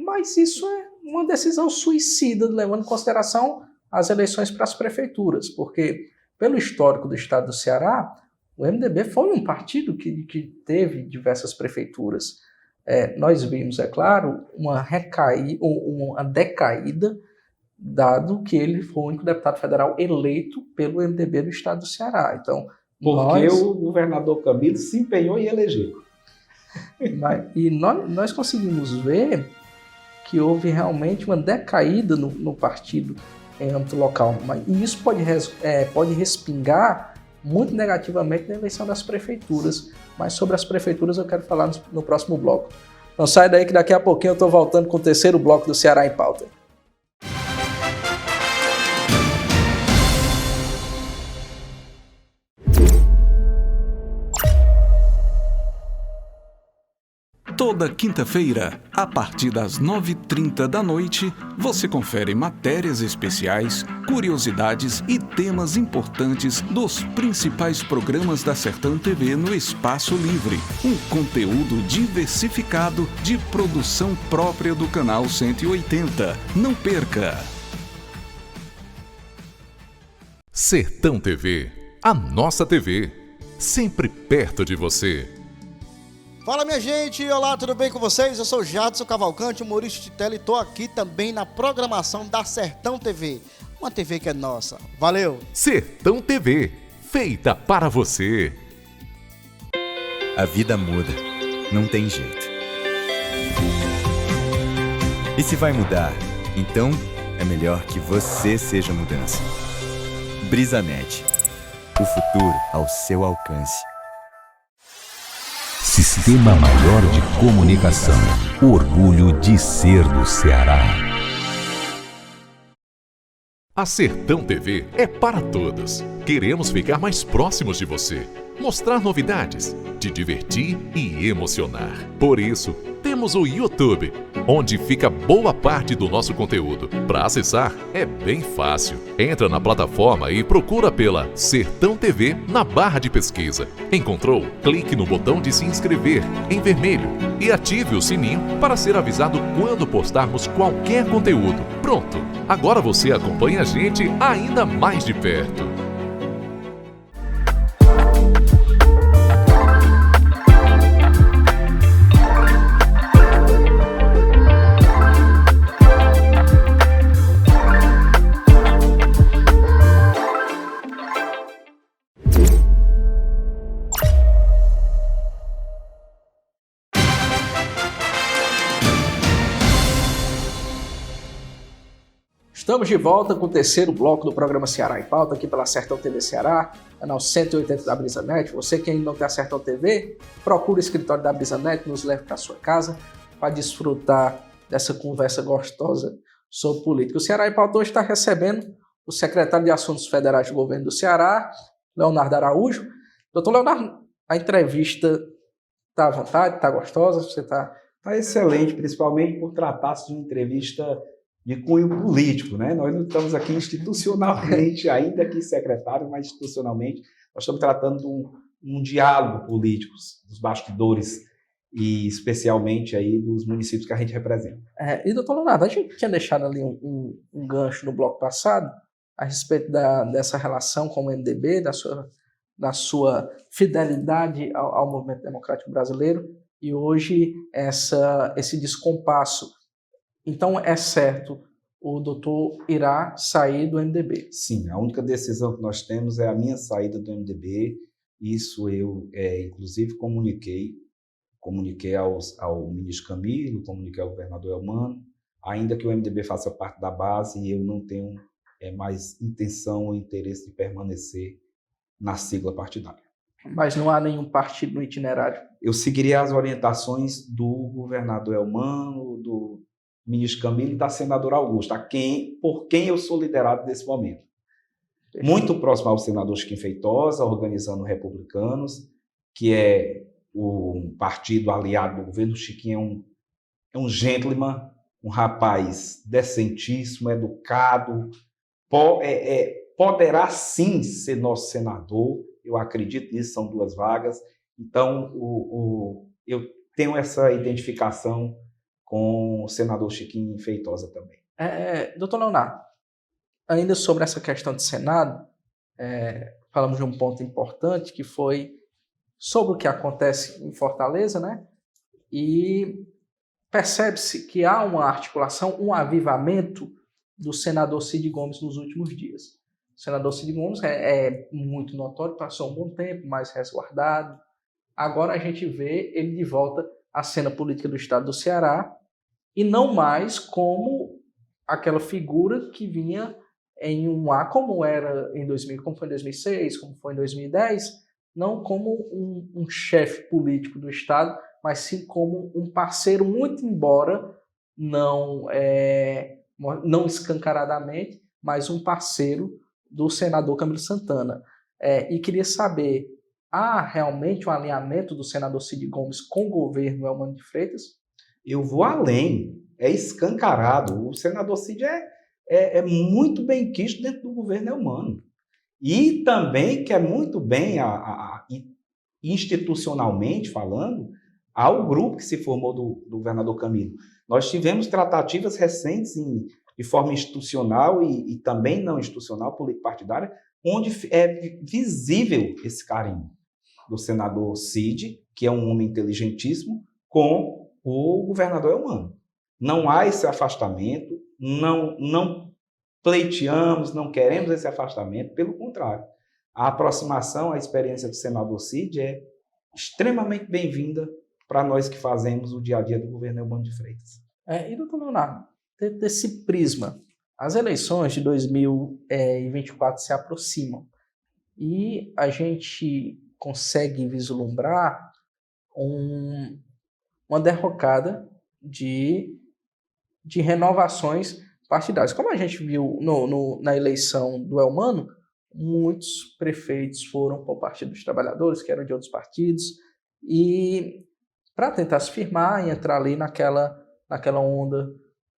Mas isso é uma decisão suicida, levando em consideração as eleições para as prefeituras, porque, pelo histórico do estado do Ceará, o MDB foi um partido que teve diversas prefeituras. Nós vimos, é claro, uma decaída, dado que ele foi o único deputado federal eleito pelo MDB do estado do Ceará. Então, porque o governador Camilo se empenhou em eleger. E nós conseguimos ver que houve realmente uma decaída no partido em âmbito local. E isso pode respingar muito negativamente na eleição das prefeituras. Mas sobre as prefeituras eu quero falar no próximo bloco. Não sai daí que daqui a pouquinho eu estou voltando com o terceiro bloco do Ceará em Pauta. Toda quinta-feira, a partir das 9h30 da noite, você confere matérias especiais, curiosidades e temas importantes dos principais programas da Sertão TV no Espaço Livre. Um conteúdo diversificado de produção própria do canal 180. Não perca! Sertão TV, a nossa TV, sempre perto de você. Fala, minha gente, olá, tudo bem com vocês? Eu sou Jadson Cavalcante, humorista de tela, e estou aqui também na programação da Sertão TV, uma TV que é nossa. Valeu! Sertão TV, feita para você. A vida muda, não tem jeito. E se vai mudar, então é melhor que você seja a mudança. Brisanet, o futuro ao seu alcance. Sistema Maior de Comunicação. Orgulho de ser do Ceará. A Sertão TV é para todos. Queremos ficar mais próximos de você, mostrar novidades, te divertir e emocionar. Por isso, temos o YouTube, onde fica boa parte do nosso conteúdo. Para acessar, é bem fácil. Entra na plataforma e procura pela Sertão TV na barra de pesquisa. Encontrou? Clique no botão de se inscrever, em vermelho, e ative o sininho para ser avisado quando postarmos qualquer conteúdo. Pronto! Agora você acompanha a gente ainda mais de perto. Estamos de volta com o terceiro bloco do programa Ceará em Pauta, aqui pela Sertão TV Ceará, canal 180 da Brisanet. Você que ainda não tem a Sertão TV, procure o escritório da Brisanet, nos leve para sua casa para desfrutar dessa conversa gostosa sobre política. O Ceará em Pauta hoje está recebendo o secretário de Assuntos Federais do Governo do Ceará, Leonardo Araújo. Doutor Leonardo, a entrevista está à vontade, está gostosa? Você está... Está excelente, principalmente por tratar-se de uma entrevista de cunho político, né? Nós não estamos aqui institucionalmente, ainda que secretário, mas institucionalmente, nós estamos tratando de um diálogo político dos bastidores e especialmente aí dos municípios que a gente representa. E doutor Leonardo, a gente tinha deixado ali um gancho no bloco passado a respeito dessa relação com o MDB, da sua fidelidade ao movimento democrático brasileiro, e hoje esse descompasso. Então, é certo, o doutor irá sair do MDB? Sim, a única decisão que nós temos é a minha saída do MDB. Isso eu, inclusive, comuniquei ao ministro Camilo, comuniquei ao governador Elmano, ainda que o MDB faça parte da base, eu não tenho mais intenção ou interesse de permanecer na sigla partidária. Mas não há nenhum partido no itinerário? Eu seguiria as orientações do governador Elmano, do ministro Camilo e da senadora Augusta, por quem eu sou liderado nesse momento. Muito próximo ao senador Chiquinho Feitosa, organizando Republicanos, que é o partido aliado do governo. O Chiquinho é um gentleman, um rapaz decentíssimo, educado, poderá sim ser nosso senador, eu acredito nisso, são 2 vagas. Então, eu tenho essa identificação com o senador Chiquinho Feitosa também. Doutor Leonardo, ainda sobre essa questão de Senado, falamos de um ponto importante, que foi sobre o que acontece em Fortaleza, né? E percebe-se que há uma articulação, um avivamento do senador Cid Gomes nos últimos dias. O senador Cid Gomes é muito notório, passou um bom tempo, mais resguardado. Agora a gente vê ele de volta à cena política do estado do Ceará, e não mais como aquela figura que vinha em um ar, como era em 2000, como foi em 2006, como foi em 2010, não como um chefe político do estado, mas sim como um parceiro, muito embora não escancaradamente, mas um parceiro do senador Camilo Santana. E queria saber há realmente um alinhamento do senador Cid Gomes com o governo Eumano de Freitas? Eu vou além, é escancarado. O senador Cid é muito bem quisto dentro do governo Eumano. E também quer muito bem, institucionalmente falando, ao grupo que se formou do governador Camilo. Nós tivemos tratativas recentes de forma institucional e também não institucional, político-partidária, onde é visível esse carinho do senador Cid, que é um homem inteligentíssimo, com o governador Eumano. Não há esse afastamento, não pleiteamos, não queremos esse afastamento, pelo contrário. A aproximação, a experiência do senador Cid é extremamente bem-vinda para nós que fazemos o dia a dia do governo Eumano de Freitas. E, doutor Leonardo, desse prisma, as eleições de 2024 se aproximam e a gente consegue vislumbrar uma derrocada de renovações partidárias. Como a gente viu na eleição do Eumano, muitos prefeitos foram para o Partido dos Trabalhadores, que eram de outros partidos, e para tentar se firmar e entrar ali naquela onda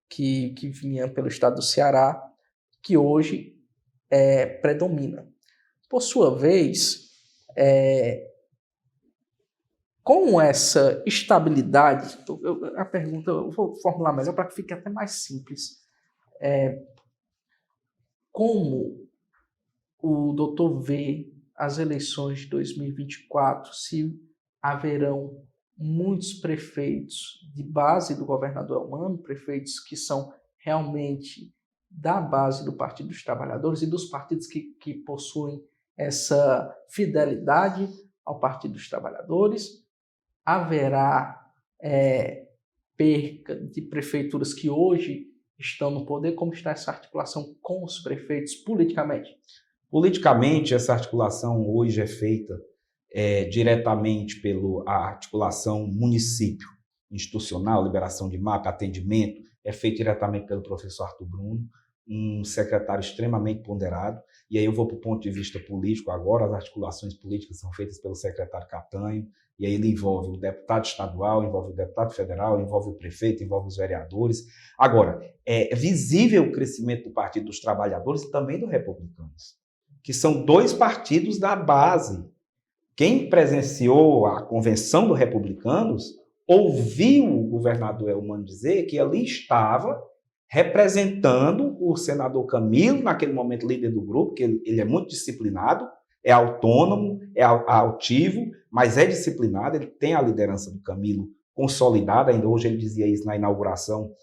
que vinha pelo estado do Ceará, que hoje predomina. Por sua vez, com essa estabilidade, a pergunta eu vou formular melhor para que fique até mais simples. Como o doutor vê as eleições de 2024, se haverão muitos prefeitos de base do governador Eumano, prefeitos que são realmente da base do Partido dos Trabalhadores e dos partidos que possuem essa fidelidade ao Partido dos Trabalhadores. Haverá perca de prefeituras que hoje estão no poder? Como está essa articulação com os prefeitos politicamente? Politicamente, essa articulação hoje é feita diretamente pela articulação município, institucional, liberação de mapa, atendimento, é feito diretamente pelo professor Arthur Bruno, um secretário extremamente ponderado. E aí eu vou para o ponto de vista político agora, as articulações políticas são feitas pelo secretário Catanho, e aí ele envolve o deputado estadual, envolve o deputado federal, envolve o prefeito, envolve os vereadores. Agora, é visível o crescimento do Partido dos Trabalhadores e também do Republicanos, que são dois partidos da base. Quem presenciou a convenção do Republicanos ouviu o governador Eumano dizer que ali estava representando o senador Camilo, naquele momento líder do grupo, que ele é muito disciplinado, é autônomo, é altivo, mas é disciplinado, ele tem a liderança do Camilo consolidada. Ainda hoje ele dizia isso na inauguração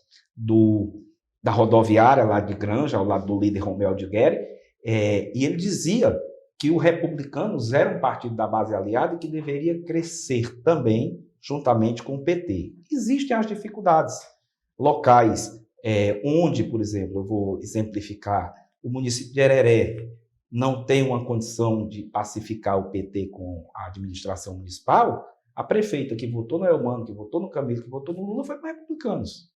da rodoviária lá de Granja, ao lado do líder Romeu Aldigueri, e ele dizia que o Republicanos era um partido da base aliada e que deveria crescer também juntamente com o PT. Existem as dificuldades locais, onde, por exemplo, eu vou exemplificar, o município de Hereré não tem uma condição de pacificar o PT com a administração municipal. A prefeita que votou no Eumano, que votou no Camilo, que votou no Lula, foi para Republicanos.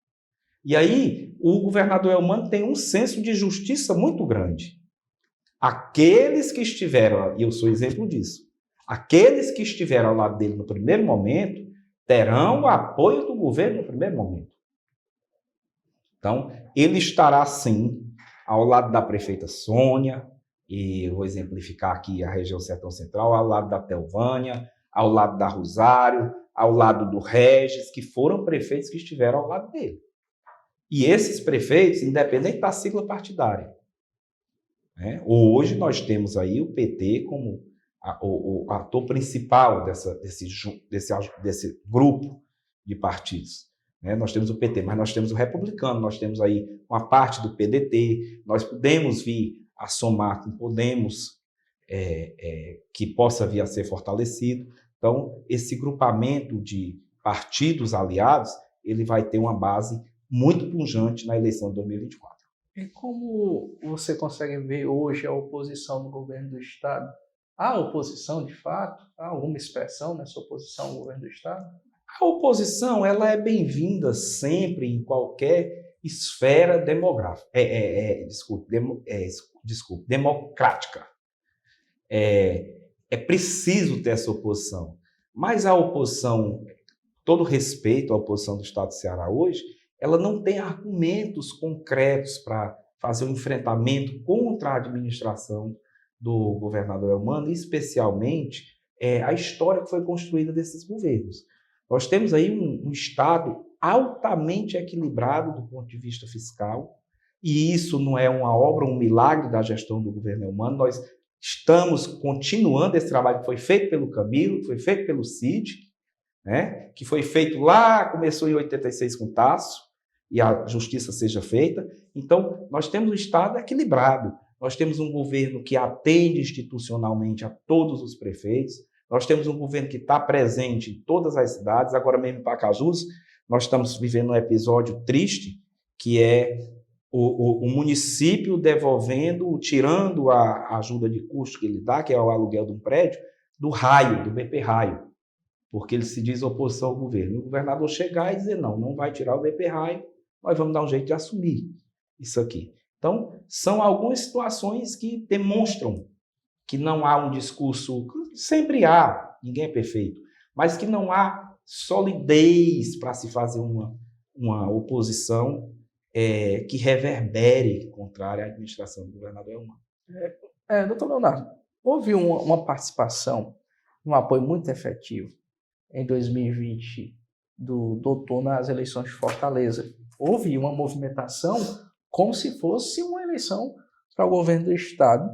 E aí o governador Eumano tem um senso de justiça muito grande. Aqueles que estiveram, e eu sou exemplo disso, aqueles que estiveram ao lado dele no primeiro momento terão o apoio do governo no primeiro momento. Então, ele estará, sim, ao lado da prefeita Sônia, e eu vou exemplificar aqui a região Sertão Central, ao lado da Telvânia, ao lado da Rosário, ao lado do Regis, que foram prefeitos que estiveram ao lado dele. E esses prefeitos, independente da sigla partidária, hoje nós temos aí o PT como o ator principal desse grupo de partidos. Nós temos o PT, mas nós temos o Republicano, nós temos aí uma parte do PDT, nós podemos vir a somar com Podemos, que possa vir a ser fortalecido. Então, esse grupamento de partidos aliados, ele vai ter uma base muito pujante na eleição de 2024. E como você consegue ver hoje a oposição no governo do Estado? Há oposição, de fato? Há alguma expressão nessa oposição ao governo do Estado? A oposição, ela é bem-vinda sempre em qualquer esfera democrática. é preciso ter essa oposição. Mas a oposição, todo respeito à oposição do Estado do Ceará hoje, ela não tem argumentos concretos para fazer um enfrentamento contra a administração do governador Elmano, especialmente a história que foi construída desses governos. Nós temos aí um Estado altamente equilibrado do ponto de vista fiscal, e isso não é uma obra, um milagre da gestão do governo Elmano. Nós estamos continuando esse trabalho que foi feito pelo Camilo, que foi feito pelo Cid, né? Que foi feito lá, começou em 86 com o Tasso, e a justiça seja feita. Então, nós temos um Estado equilibrado, nós temos um governo que atende institucionalmente a todos os prefeitos, nós temos um governo que está presente em todas as cidades. Agora mesmo em Pacajus, nós estamos vivendo um episódio triste, que é o município devolvendo, tirando a ajuda de custo que ele dá, que é o aluguel de um prédio, do raio, do BP Raio, porque ele se diz oposição ao governo. E o governador chegar e dizer, não vai tirar o BP Raio, nós vamos dar um jeito de assumir isso aqui. Então, são algumas situações que demonstram que não há um discurso, sempre há, ninguém é perfeito, mas que não há solidez para se fazer uma oposição que reverbere contrária à administração do governador Elmano. Doutor Leonardo, houve uma participação, um apoio muito efetivo em 2020 do doutor nas eleições de Fortaleza. Houve uma movimentação como se fosse uma eleição para o governo do Estado,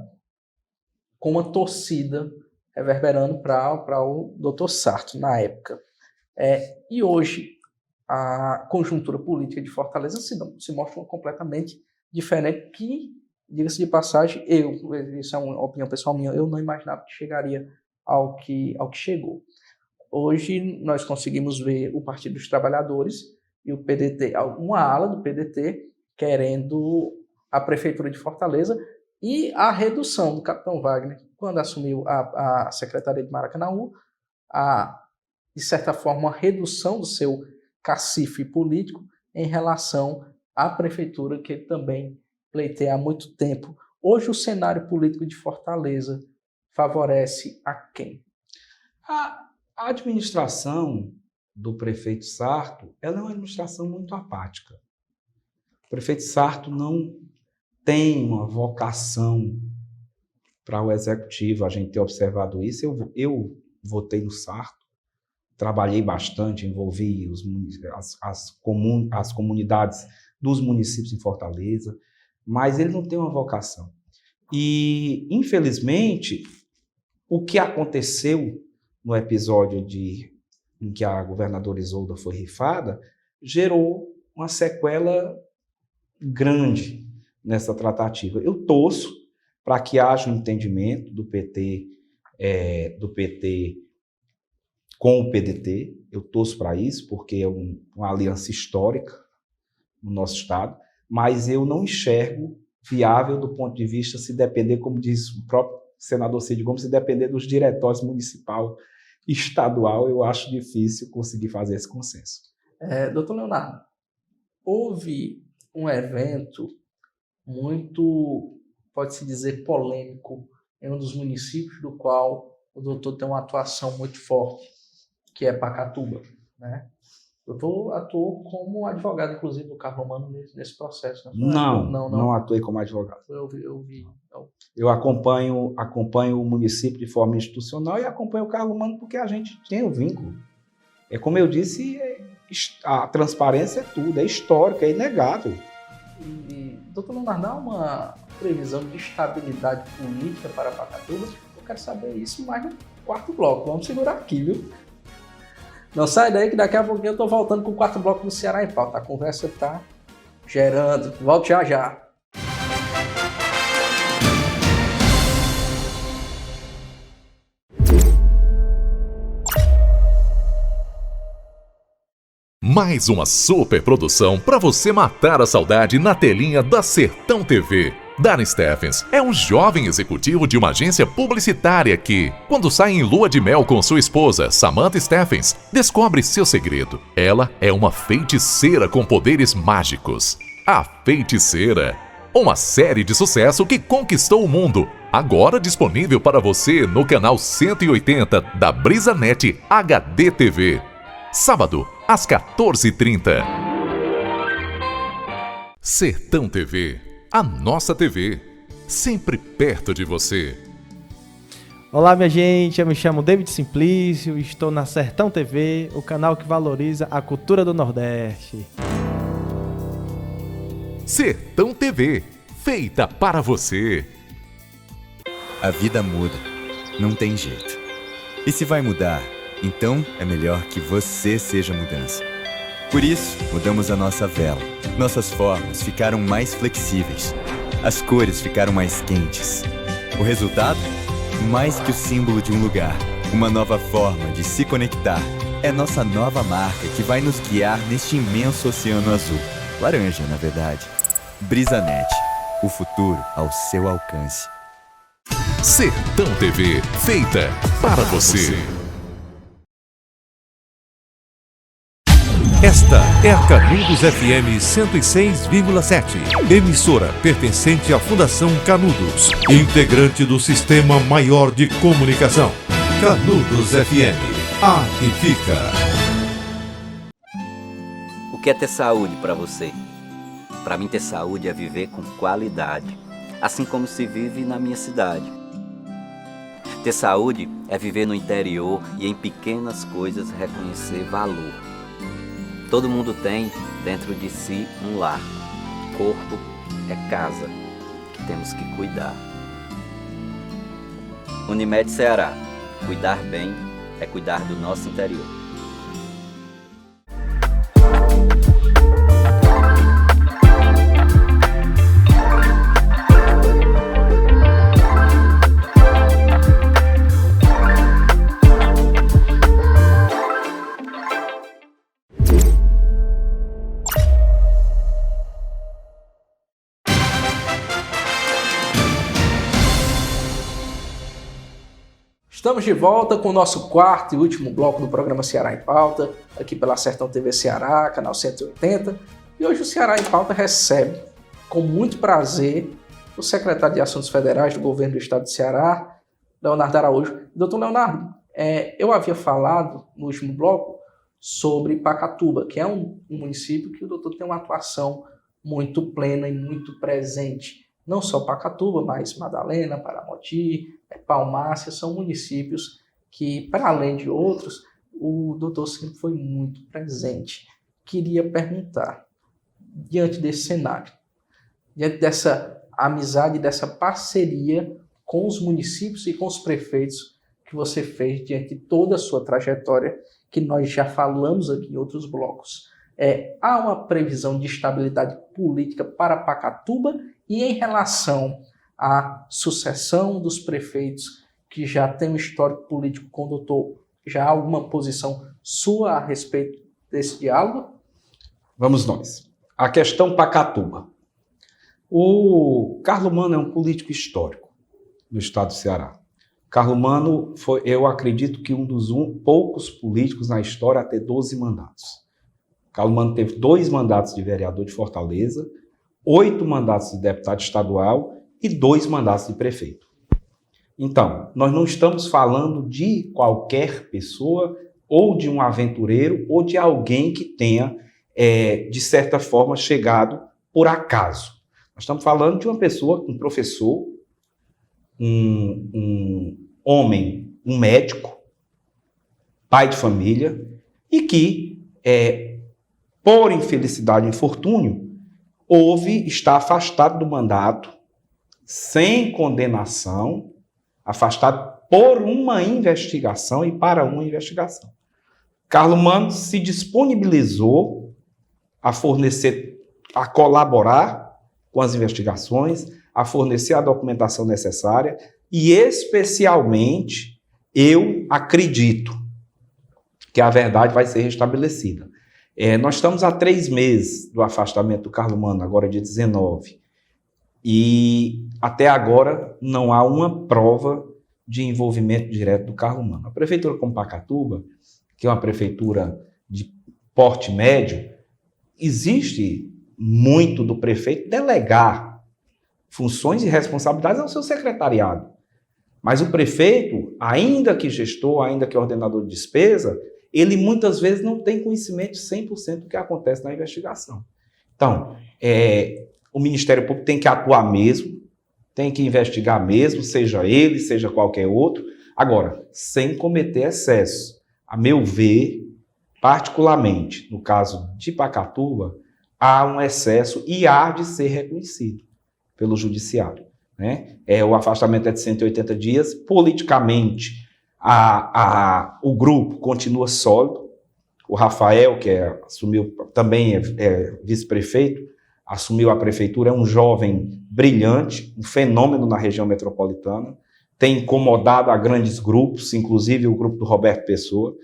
com uma torcida reverberando para o doutor Sarto, na época. E hoje, a conjuntura política de Fortaleza se mostra completamente diferente, que, diga-se de passagem, isso é uma opinião pessoal minha, eu não imaginava que chegaria ao que chegou. Hoje, nós conseguimos ver o Partido dos Trabalhadores e o PDT, uma ala do PDT, querendo a Prefeitura de Fortaleza e a redução do Capitão Wagner, quando assumiu a Secretaria de Maracanaú, de certa forma, a redução do seu cacife político em relação à Prefeitura, que ele também pleiteia há muito tempo. Hoje, o cenário político de Fortaleza favorece a quem? A administração do prefeito Sarto, ela é uma administração muito apática. O prefeito Sarto não tem uma vocação para o executivo, a gente tem observado isso. Eu votei no Sarto, trabalhei bastante, envolvi as comunidades dos municípios em Fortaleza, mas ele não tem uma vocação. E, infelizmente, o que aconteceu no episódio em que a governadora Isolda foi rifada, gerou uma sequela grande nessa tratativa. Eu torço para que haja um entendimento do PT com o PDT, eu torço para isso, porque é uma aliança histórica no nosso Estado, mas eu não enxergo viável do ponto de vista, se depender, como diz o próprio senador Cid Gomes, se depender dos diretórios municipal e estadual, eu acho difícil conseguir fazer esse consenso. Doutor Leonardo, houve um evento muito, pode-se dizer, polêmico em um dos municípios do qual o doutor tem uma atuação muito forte, que é Pacatuba, né? O doutor atuou como advogado, inclusive, do Carlos Romano nesse processo. Não atuei como advogado. Eu acompanho o município de forma institucional e acompanho o Carlos Romano porque a gente tem um vínculo. É como eu disse, a transparência é tudo, é histórico, é inegável. Doutor Leonardo, dá uma previsão de estabilidade política para Pacatuba? Eu quero saber isso mais no quarto bloco. Vamos segurar aqui, viu? Não sai daí que daqui a pouquinho eu tô voltando com o quarto bloco do Ceará em Pauta. A conversa tá gerando. Volto já. Mais uma super produção para você matar a saudade na telinha da Sertão TV. Darren Steffens é um jovem executivo de uma agência publicitária que, quando sai em lua de mel com sua esposa, Samantha Steffens, descobre seu segredo. Ela é uma feiticeira com poderes mágicos. A Feiticeira. uma série de sucesso que conquistou o mundo. Agora disponível para você no canal 180 da BrisaNet HD TV. Sábado, às 14h30. Sertão TV, a nossa TV, sempre perto de você. Olá, minha gente, eu me chamo David Simplício e estou na Sertão TV, o canal que valoriza a cultura do Nordeste. Sertão TV, feita para você. A vida muda, não tem jeito. E se vai mudar, então é melhor que você seja a mudança. Por isso, mudamos a nossa vela. Nossas formas ficaram mais flexíveis. As cores ficaram mais quentes. O resultado? Mais que o símbolo de um lugar, uma nova forma de se conectar. É nossa nova marca que vai nos guiar neste imenso oceano azul. Laranja, na verdade. BrisaNet, o futuro ao seu alcance. Sertão TV, feita para você. Esta é a Canudos FM 106,7, emissora pertencente à Fundação Canudos, integrante do Sistema Maior de Comunicação. Canudos FM, aqui fica. O que é ter saúde para você? Para mim, ter saúde é viver com qualidade, assim como se vive na minha cidade. Ter saúde é viver no interior e em pequenas coisas reconhecer valor. Todo mundo tem dentro de si um lar. Corpo é casa, que temos que cuidar. Unimed Ceará. Cuidar bem é cuidar do nosso interior. Estamos de volta com o nosso quarto e último bloco do programa Ceará em Pauta, aqui pela Sertão TV Ceará, canal 180. E hoje o Ceará em Pauta recebe, com muito prazer, o secretário de Assuntos Federais do Governo do Estado de Ceará, Leonardo Araújo. Doutor Leonardo, eu havia falado no último bloco sobre Pacatuba, que é um município que o doutor tem uma atuação muito plena e muito presente. Não só Pacatuba, mas Madalena, Paramoti, Palmácia, são municípios que, para além de outros, o doutor sempre foi muito presente. Queria perguntar, diante desse cenário, diante dessa amizade, dessa parceria com os municípios e com os prefeitos que você fez diante de toda a sua trajetória, que nós já falamos aqui em outros blocos, há uma previsão de estabilidade política para Pacatuba? E em relação à sucessão dos prefeitos que já tem um histórico político com o doutor, já há alguma posição sua a respeito desse diálogo? Vamos nós. A questão Pacatuba. O Carlos Mano é um político histórico no estado do Ceará. Carlos Mano foi, eu acredito que um dos poucos políticos na história a ter 12 mandatos. Carlos Mano teve 2 mandatos de vereador de Fortaleza, 8 mandatos de deputado estadual e 2 mandatos de prefeito. Então, nós não estamos falando de qualquer pessoa, ou de um aventureiro, ou de alguém que tenha, de certa forma, chegado por acaso. Nós estamos falando de uma pessoa, um professor, um homem, um médico, pai de família, e que, por infelicidade e infortúnio, está afastado do mandato, sem condenação, afastado por uma investigação e para uma investigação. Carlos Mano se disponibilizou a fornecer, a colaborar com as investigações, a fornecer a documentação necessária e, especialmente, eu acredito que a verdade vai ser restabelecida. Nós estamos há 3 meses do afastamento do Carlos Mano, agora dia 19, e até agora não há uma prova de envolvimento direto do Carlos Mano. A prefeitura como Pacatuba, que é uma prefeitura de porte médio, existe muito do prefeito delegar funções e responsabilidades ao seu secretariado. Mas o prefeito, ainda que gestor, ainda que ordenador de despesa, ele muitas vezes não tem conhecimento de 100% do que acontece na investigação. Então, o Ministério Público tem que atuar mesmo, tem que investigar mesmo, seja ele, seja qualquer outro, agora, sem cometer excesso. A meu ver, particularmente no caso de Pacatuba, há um excesso e há de ser reconhecido pelo judiciário, né? O afastamento é de 180 dias, politicamente o grupo continua sólido, o Rafael, que assumiu, também é vice-prefeito, assumiu a prefeitura, é um jovem brilhante, um fenômeno na região metropolitana, tem incomodado a grandes grupos, inclusive o grupo do Roberto Pessoa,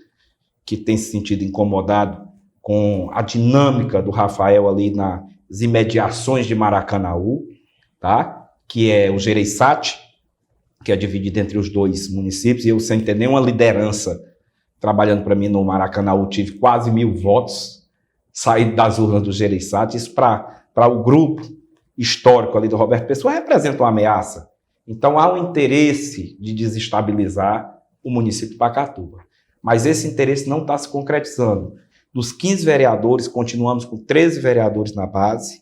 que tem se sentido incomodado com a dinâmica do Rafael ali nas imediações de Maracanaú, tá? Que é o Gereissati, que é dividido entre os dois municípios, e eu, sem ter nenhuma liderança trabalhando para mim no Maracanaú, tive quase 1.000 votos saídos das urnas do Gereissati. Isso para o grupo histórico ali do Roberto Pessoa representa uma ameaça. Então há um interesse de desestabilizar o município de Pacatuba. Mas esse interesse não está se concretizando. Dos 15 vereadores, continuamos com 13 vereadores na base.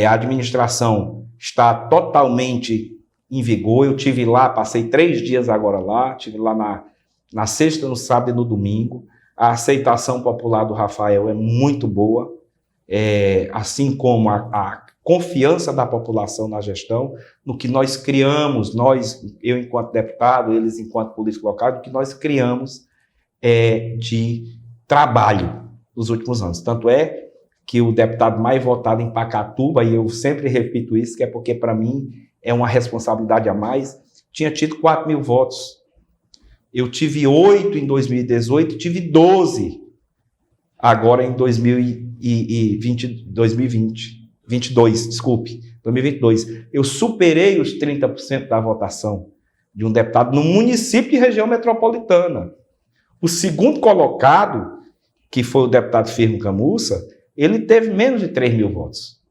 A administração está totalmente em vigor. Eu estive lá, passei 3 dias agora lá, estive lá na sexta, no sábado e no domingo. A aceitação popular do Rafael é muito boa, assim como a confiança da população na gestão, no que nós criamos, eu enquanto deputado, eles enquanto político local, no que nós criamos de trabalho nos últimos anos. Tanto é que o deputado mais votado em Pacatuba, e eu sempre repito isso, que é porque para mim é uma responsabilidade a mais, tinha tido 4.000 votos. Eu tive 8 em 2018, tive 12 agora em 2022. Eu superei os 30% da votação de um deputado no município de região metropolitana. O segundo colocado, que foi o deputado Firmo Camussa, ele teve menos de 3.000 votos.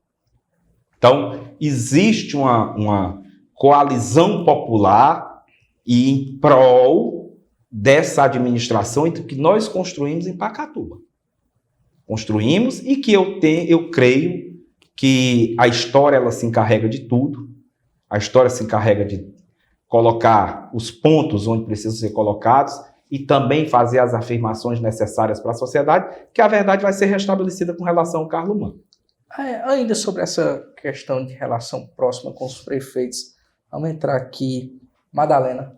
Então, existe uma coalizão popular e em prol dessa administração entre o que nós construímos em Pacatuba. Construímos e que eu creio que a história ela se encarrega de tudo. A história se encarrega de colocar os pontos onde precisam ser colocados e também fazer as afirmações necessárias para a sociedade, que a verdade vai ser restabelecida com relação ao Carlos Mano. Ainda sobre essa questão de relação próxima com os prefeitos, vamos entrar aqui. Madalena,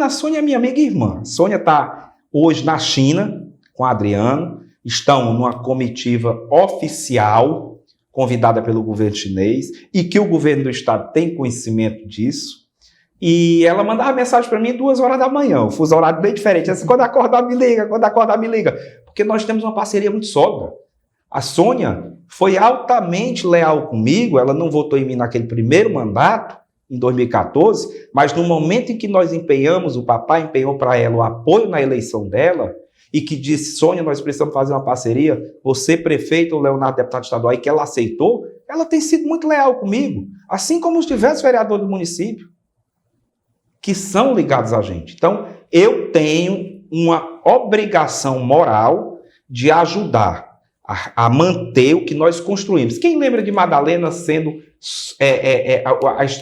a Sônia é minha amiga e irmã. Sônia está hoje na China com o Adriano, estão numa comitiva oficial convidada pelo governo chinês e que o governo do estado tem conhecimento disso. E ela mandava mensagem para mim 2 horas da manhã, o fuso horário bem diferente. Assim, quando acordar, me liga, Porque nós temos uma parceria muito sólida. A Sônia foi altamente leal comigo, ela não votou em mim naquele primeiro mandato, em 2014, mas no momento em que nós empenhamos, o papai empenhou para ela o apoio na eleição dela, e que disse, Sônia, nós precisamos fazer uma parceria, você prefeito, o Leonardo deputado estadual, e que ela aceitou, ela tem sido muito leal comigo, assim como os diversos vereadores do município, que são ligados a gente. Então, eu tenho uma obrigação moral de ajudar a manter o que nós construímos. Quem lembra de Madalena sendo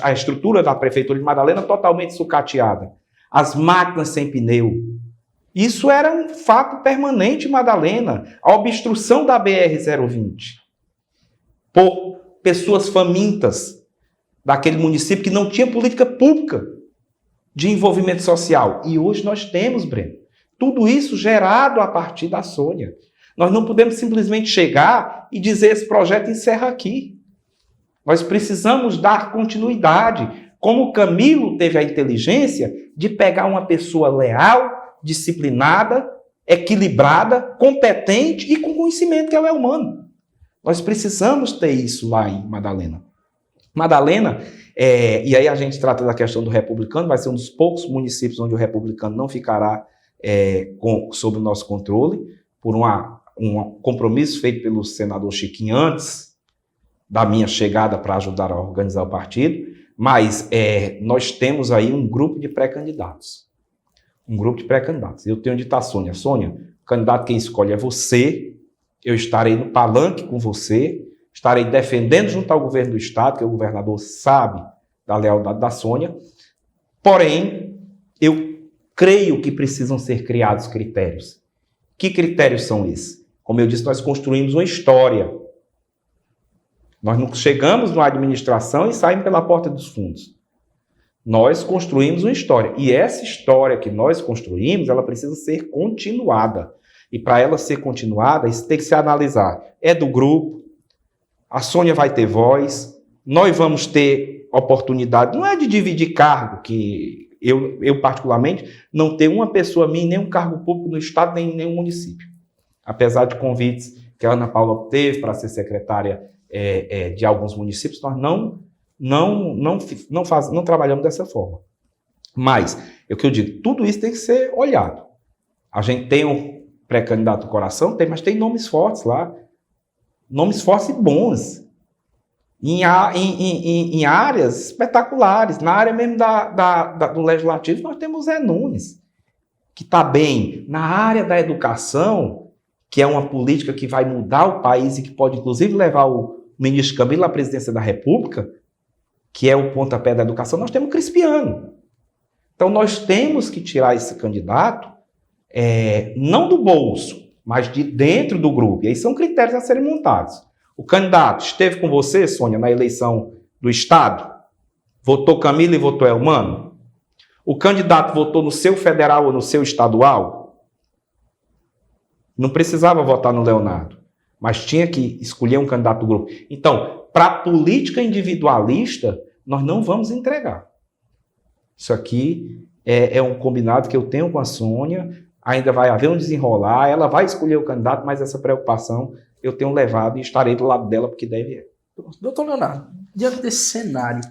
a estrutura da prefeitura de Madalena totalmente sucateada? As máquinas sem pneu. Isso era um fato permanente em Madalena. A obstrução da BR-020 por pessoas famintas daquele município que não tinha política pública de envolvimento social. E hoje nós temos, Breno. Tudo isso gerado a partir da Sônia. Nós não podemos simplesmente chegar e dizer esse projeto encerra aqui. Nós precisamos dar continuidade. Como o Camilo teve a inteligência de pegar uma pessoa leal, disciplinada, equilibrada, competente e com conhecimento, que é o Elmano. Nós precisamos ter isso lá em Madalena. Madalena, e aí a gente trata da questão do republicano, vai ser um dos poucos municípios onde o republicano não ficará sob o nosso controle, por um compromisso feito pelo senador Chiquinho antes da minha chegada para ajudar a organizar o partido, mas nós temos aí um grupo de pré-candidatos. Eu tenho dito a Sônia, o candidato quem escolhe é você, eu estarei no palanque com você, estarei defendendo junto ao governo do Estado, que o governador sabe da lealdade da Sônia, porém, eu creio que precisam ser criados critérios. Que critérios são esses? Como eu disse, nós construímos uma história. Nós não chegamos na administração e saímos pela porta dos fundos. Nós construímos uma história. E essa história que nós construímos, ela precisa ser continuada. E para ela ser continuada, isso tem que se analisar. É do grupo, a Sônia vai ter voz, nós vamos ter oportunidade, não é de dividir cargo, que eu particularmente, não tenho uma pessoa minha, nem um cargo público no Estado, nem em nenhum município. Apesar de convites que a Ana Paula teve para ser secretária de alguns municípios, nós não trabalhamos dessa forma. Mas, é o que eu digo, tudo isso tem que ser olhado. A gente tem um pré-candidato do coração, mas tem nomes fortes lá, nomes fortes e bons, em áreas espetaculares. Na área mesmo do Legislativo, nós temos o Zé Nunes, que está bem. Na área da educação, que é uma política que vai mudar o país e que pode, inclusive, levar o ministro Camilo à presidência da República, que é o pontapé da educação, nós temos o Crispiano. Então, nós temos que tirar esse candidato, não do bolso, mas de dentro do grupo. E aí são critérios a serem montados. O candidato esteve com você, Sônia, na eleição do Estado? Votou Camilo e votou Elmano? O candidato votou no seu federal ou no seu estadual? Não precisava votar no Leonardo, mas tinha que escolher um candidato do grupo. Então, para a política individualista, nós não vamos entregar. Isso aqui é um combinado que eu tenho com a Sônia, ainda vai haver um desenrolar, ela vai escolher o candidato, mas essa preocupação eu tenho levado e estarei do lado dela, porque deve é. Doutor Leonardo, diante desse cenário,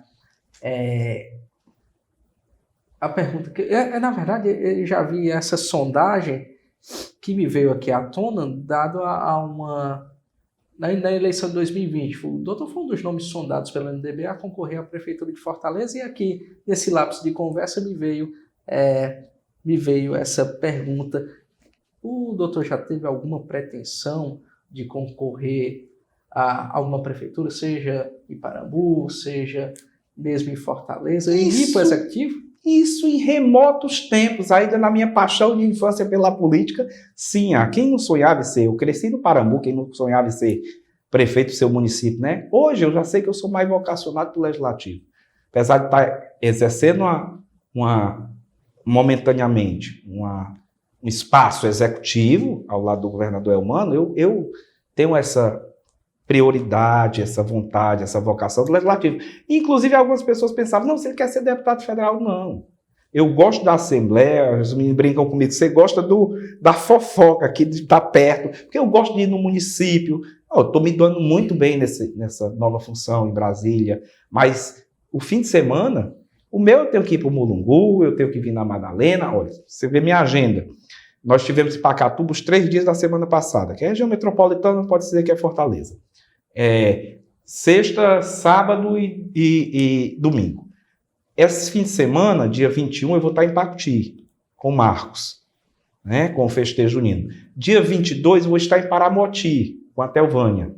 a pergunta que... na verdade, eu já vi essa sondagem que me veio aqui à tona, dado a uma... Na eleição de 2020, o doutor foi um dos nomes sondados pela MDB a concorrer à Prefeitura de Fortaleza, e aqui, nesse lapso de conversa, me veio essa pergunta. O doutor já teve alguma pretensão de concorrer a alguma prefeitura, seja em Parambu, seja mesmo em Fortaleza, e ir para o Executivo? Isso em remotos tempos, ainda na minha paixão de infância pela política, sim. Quem não sonhava em ser, eu cresci no Parambu, quem não sonhava em ser prefeito do seu município, né? Hoje eu já sei que eu sou mais vocacionado para o Legislativo. Apesar de estar exercendo momentaneamente um espaço executivo ao lado do governador Elmano, eu tenho essa prioridade, essa vontade, essa vocação do Legislativo. Inclusive, algumas pessoas pensavam, não, você quer ser deputado federal? Não. Eu gosto da Assembleia, os meninos brincam comigo, você gosta da fofoca aqui, de estar perto, porque eu gosto de ir no município. Estou me dando muito bem nessa nova função em Brasília, mas o fim de semana, o meu eu tenho que ir para o Mulungu, eu tenho que vir na Madalena. Olha, você vê minha agenda. Nós tivemos em Pacatuba os 3 dias da semana passada, que é a região metropolitana, não pode dizer que é Fortaleza. Sexta, sábado e domingo. Esse fim de semana, dia 21, eu vou estar em Pacuti, com o Marcos, né, com o festejo junino. Dia 22, eu vou estar em Paramoti, com a Telvânia.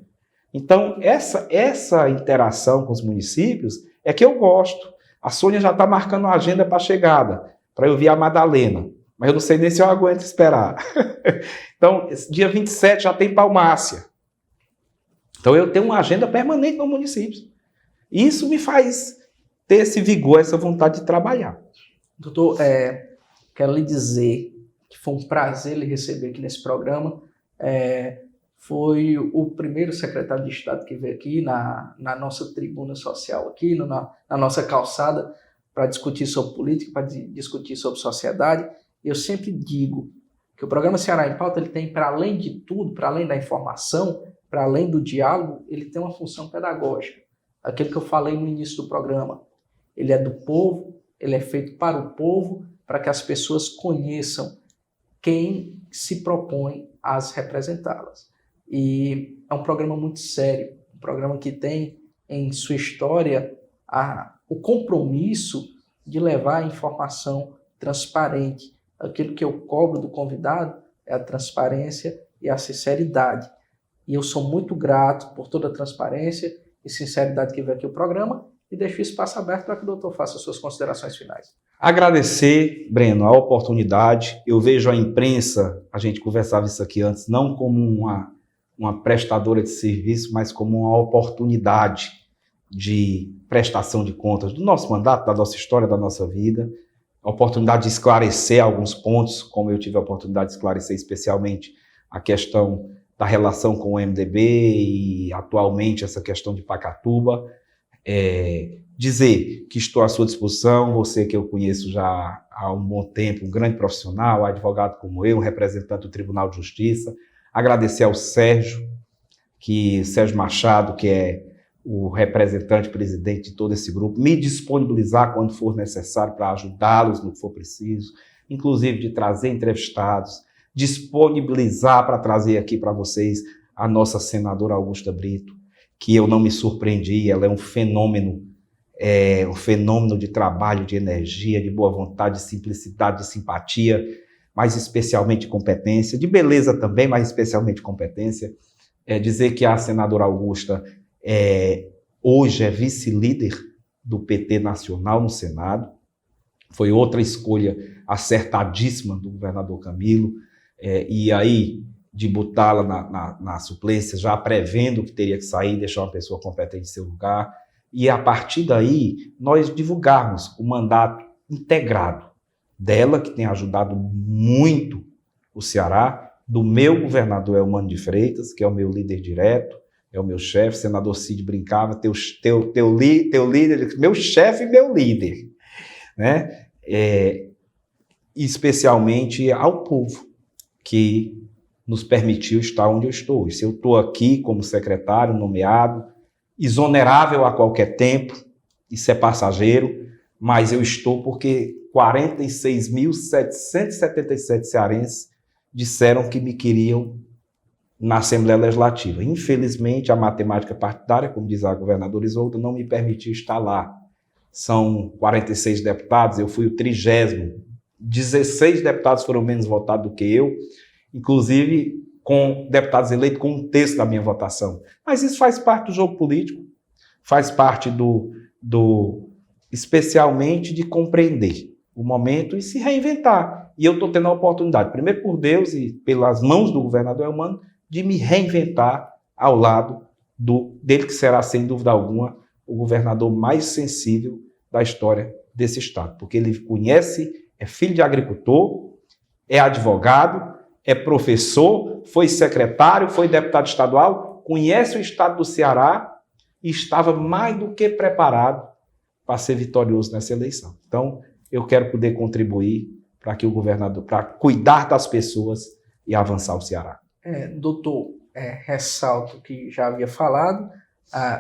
Então, essa interação com os municípios é que eu gosto. A Sônia já está marcando a agenda para a chegada, para eu vir a Madalena. Mas eu não sei nem se eu aguento esperar. Então, dia 27 já tem Palmácia. Então, eu tenho uma agenda permanente no município. Isso me faz ter esse vigor, essa vontade de trabalhar. Doutor, quero lhe dizer que foi um prazer lhe receber aqui nesse programa. Foi o primeiro secretário de Estado que veio aqui na nossa tribuna social, aqui na nossa calçada, para discutir sobre política, para discutir sobre sociedade. Eu sempre digo que o programa Ceará em Pauta, ele tem, para além de tudo, para além da informação, para além do diálogo, ele tem uma função pedagógica. Aquilo que eu falei no início do programa. Ele é do povo, ele é feito para o povo, para que as pessoas conheçam quem se propõe a representá-las. E é um programa muito sério, um programa que tem em sua história o compromisso de levar a informação transparente. Aquilo que eu cobro do convidado é a transparência e a sinceridade. E eu sou muito grato por toda a transparência e sinceridade que veio aqui o programa e deixo o espaço aberto para que o doutor faça suas considerações finais. Agradecer, Breno, a oportunidade. Eu vejo a imprensa, a gente conversava isso aqui antes, não como uma prestadora de serviço, mas como uma oportunidade de prestação de contas do nosso mandato, da nossa história, da nossa vida. A oportunidade de esclarecer alguns pontos, como eu tive a oportunidade de esclarecer especialmente a questão da relação com o MDB e atualmente essa questão de Pacatuba. Dizer que estou à sua disposição, você que eu conheço já há um bom tempo, um grande profissional, advogado como eu, representante do Tribunal de Justiça. Agradecer ao Sérgio Machado, que é o representante, presidente de todo esse grupo, me disponibilizar quando for necessário para ajudá-los no que for preciso, inclusive de trazer entrevistados, disponibilizar para trazer aqui para vocês a nossa senadora Augusta Brito, que eu não me surpreendi, ela é um fenômeno de trabalho, de energia, de boa vontade, de simplicidade, de simpatia, mas especialmente de competência, de beleza também, mas especialmente de competência. Dizer que a senadora Augusta hoje é vice-líder do PT nacional no Senado, foi outra escolha acertadíssima do governador Camilo, e aí de botá-la na suplência, já prevendo que teria que sair, deixar uma pessoa competente em seu lugar, e a partir daí nós divulgarmos o mandato integrado dela, que tem ajudado muito o Ceará, do meu governador Eumano de Freitas, que é o meu líder direto, é o meu chefe, senador Cid brincava, teu líder, meu chefe e meu líder, né? Especialmente ao povo, que nos permitiu estar onde eu estou. Se eu estou aqui como secretário nomeado, exonerável a qualquer tempo, isso é passageiro, mas eu estou porque 46.777 cearenses disseram que me queriam na Assembleia Legislativa. Infelizmente, a matemática partidária, como diz a governadora Isolda, não me permitiu estar lá. São 46 deputados, eu fui o 30º. 16 deputados foram menos votados do que eu, inclusive com deputados eleitos com 1/3 da minha votação. Mas isso faz parte do jogo político, faz parte especialmente de compreender o momento e se reinventar. E eu estou tendo a oportunidade, primeiro por Deus e pelas mãos do governador Eumano, de me reinventar ao lado dele, que será, sem dúvida alguma, o governador mais sensível da história desse estado, porque ele conhece, é filho de agricultor, é advogado, é professor, foi secretário, foi deputado estadual, conhece o estado do Ceará e estava mais do que preparado para ser vitorioso nessa eleição. Então, eu quero poder contribuir para que o governador, para cuidar das pessoas e avançar o Ceará. Doutor, ressalto que já havia falado,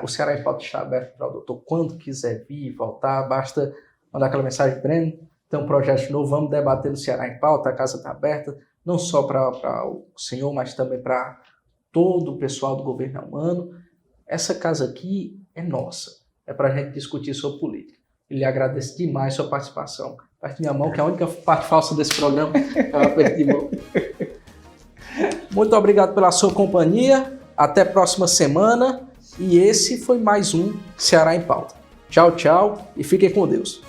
o Ceará em Pauta está aberto para o doutor quando quiser vir, voltar, basta mandar aquela mensagem, Breno, tem um projeto novo, vamos debater no Ceará em Pauta, a casa está aberta, não só para o senhor, mas também para todo o pessoal do governo Eumano. Essa casa aqui é nossa, é para a gente discutir sobre política. Ele agradece demais sua participação. Parte minha mão, que é a única parte falsa desse programa, é uma aperto de mão. Muito obrigado pela sua companhia, até a próxima semana, e esse foi mais um Ceará em Pauta. Tchau, tchau, e fiquem com Deus.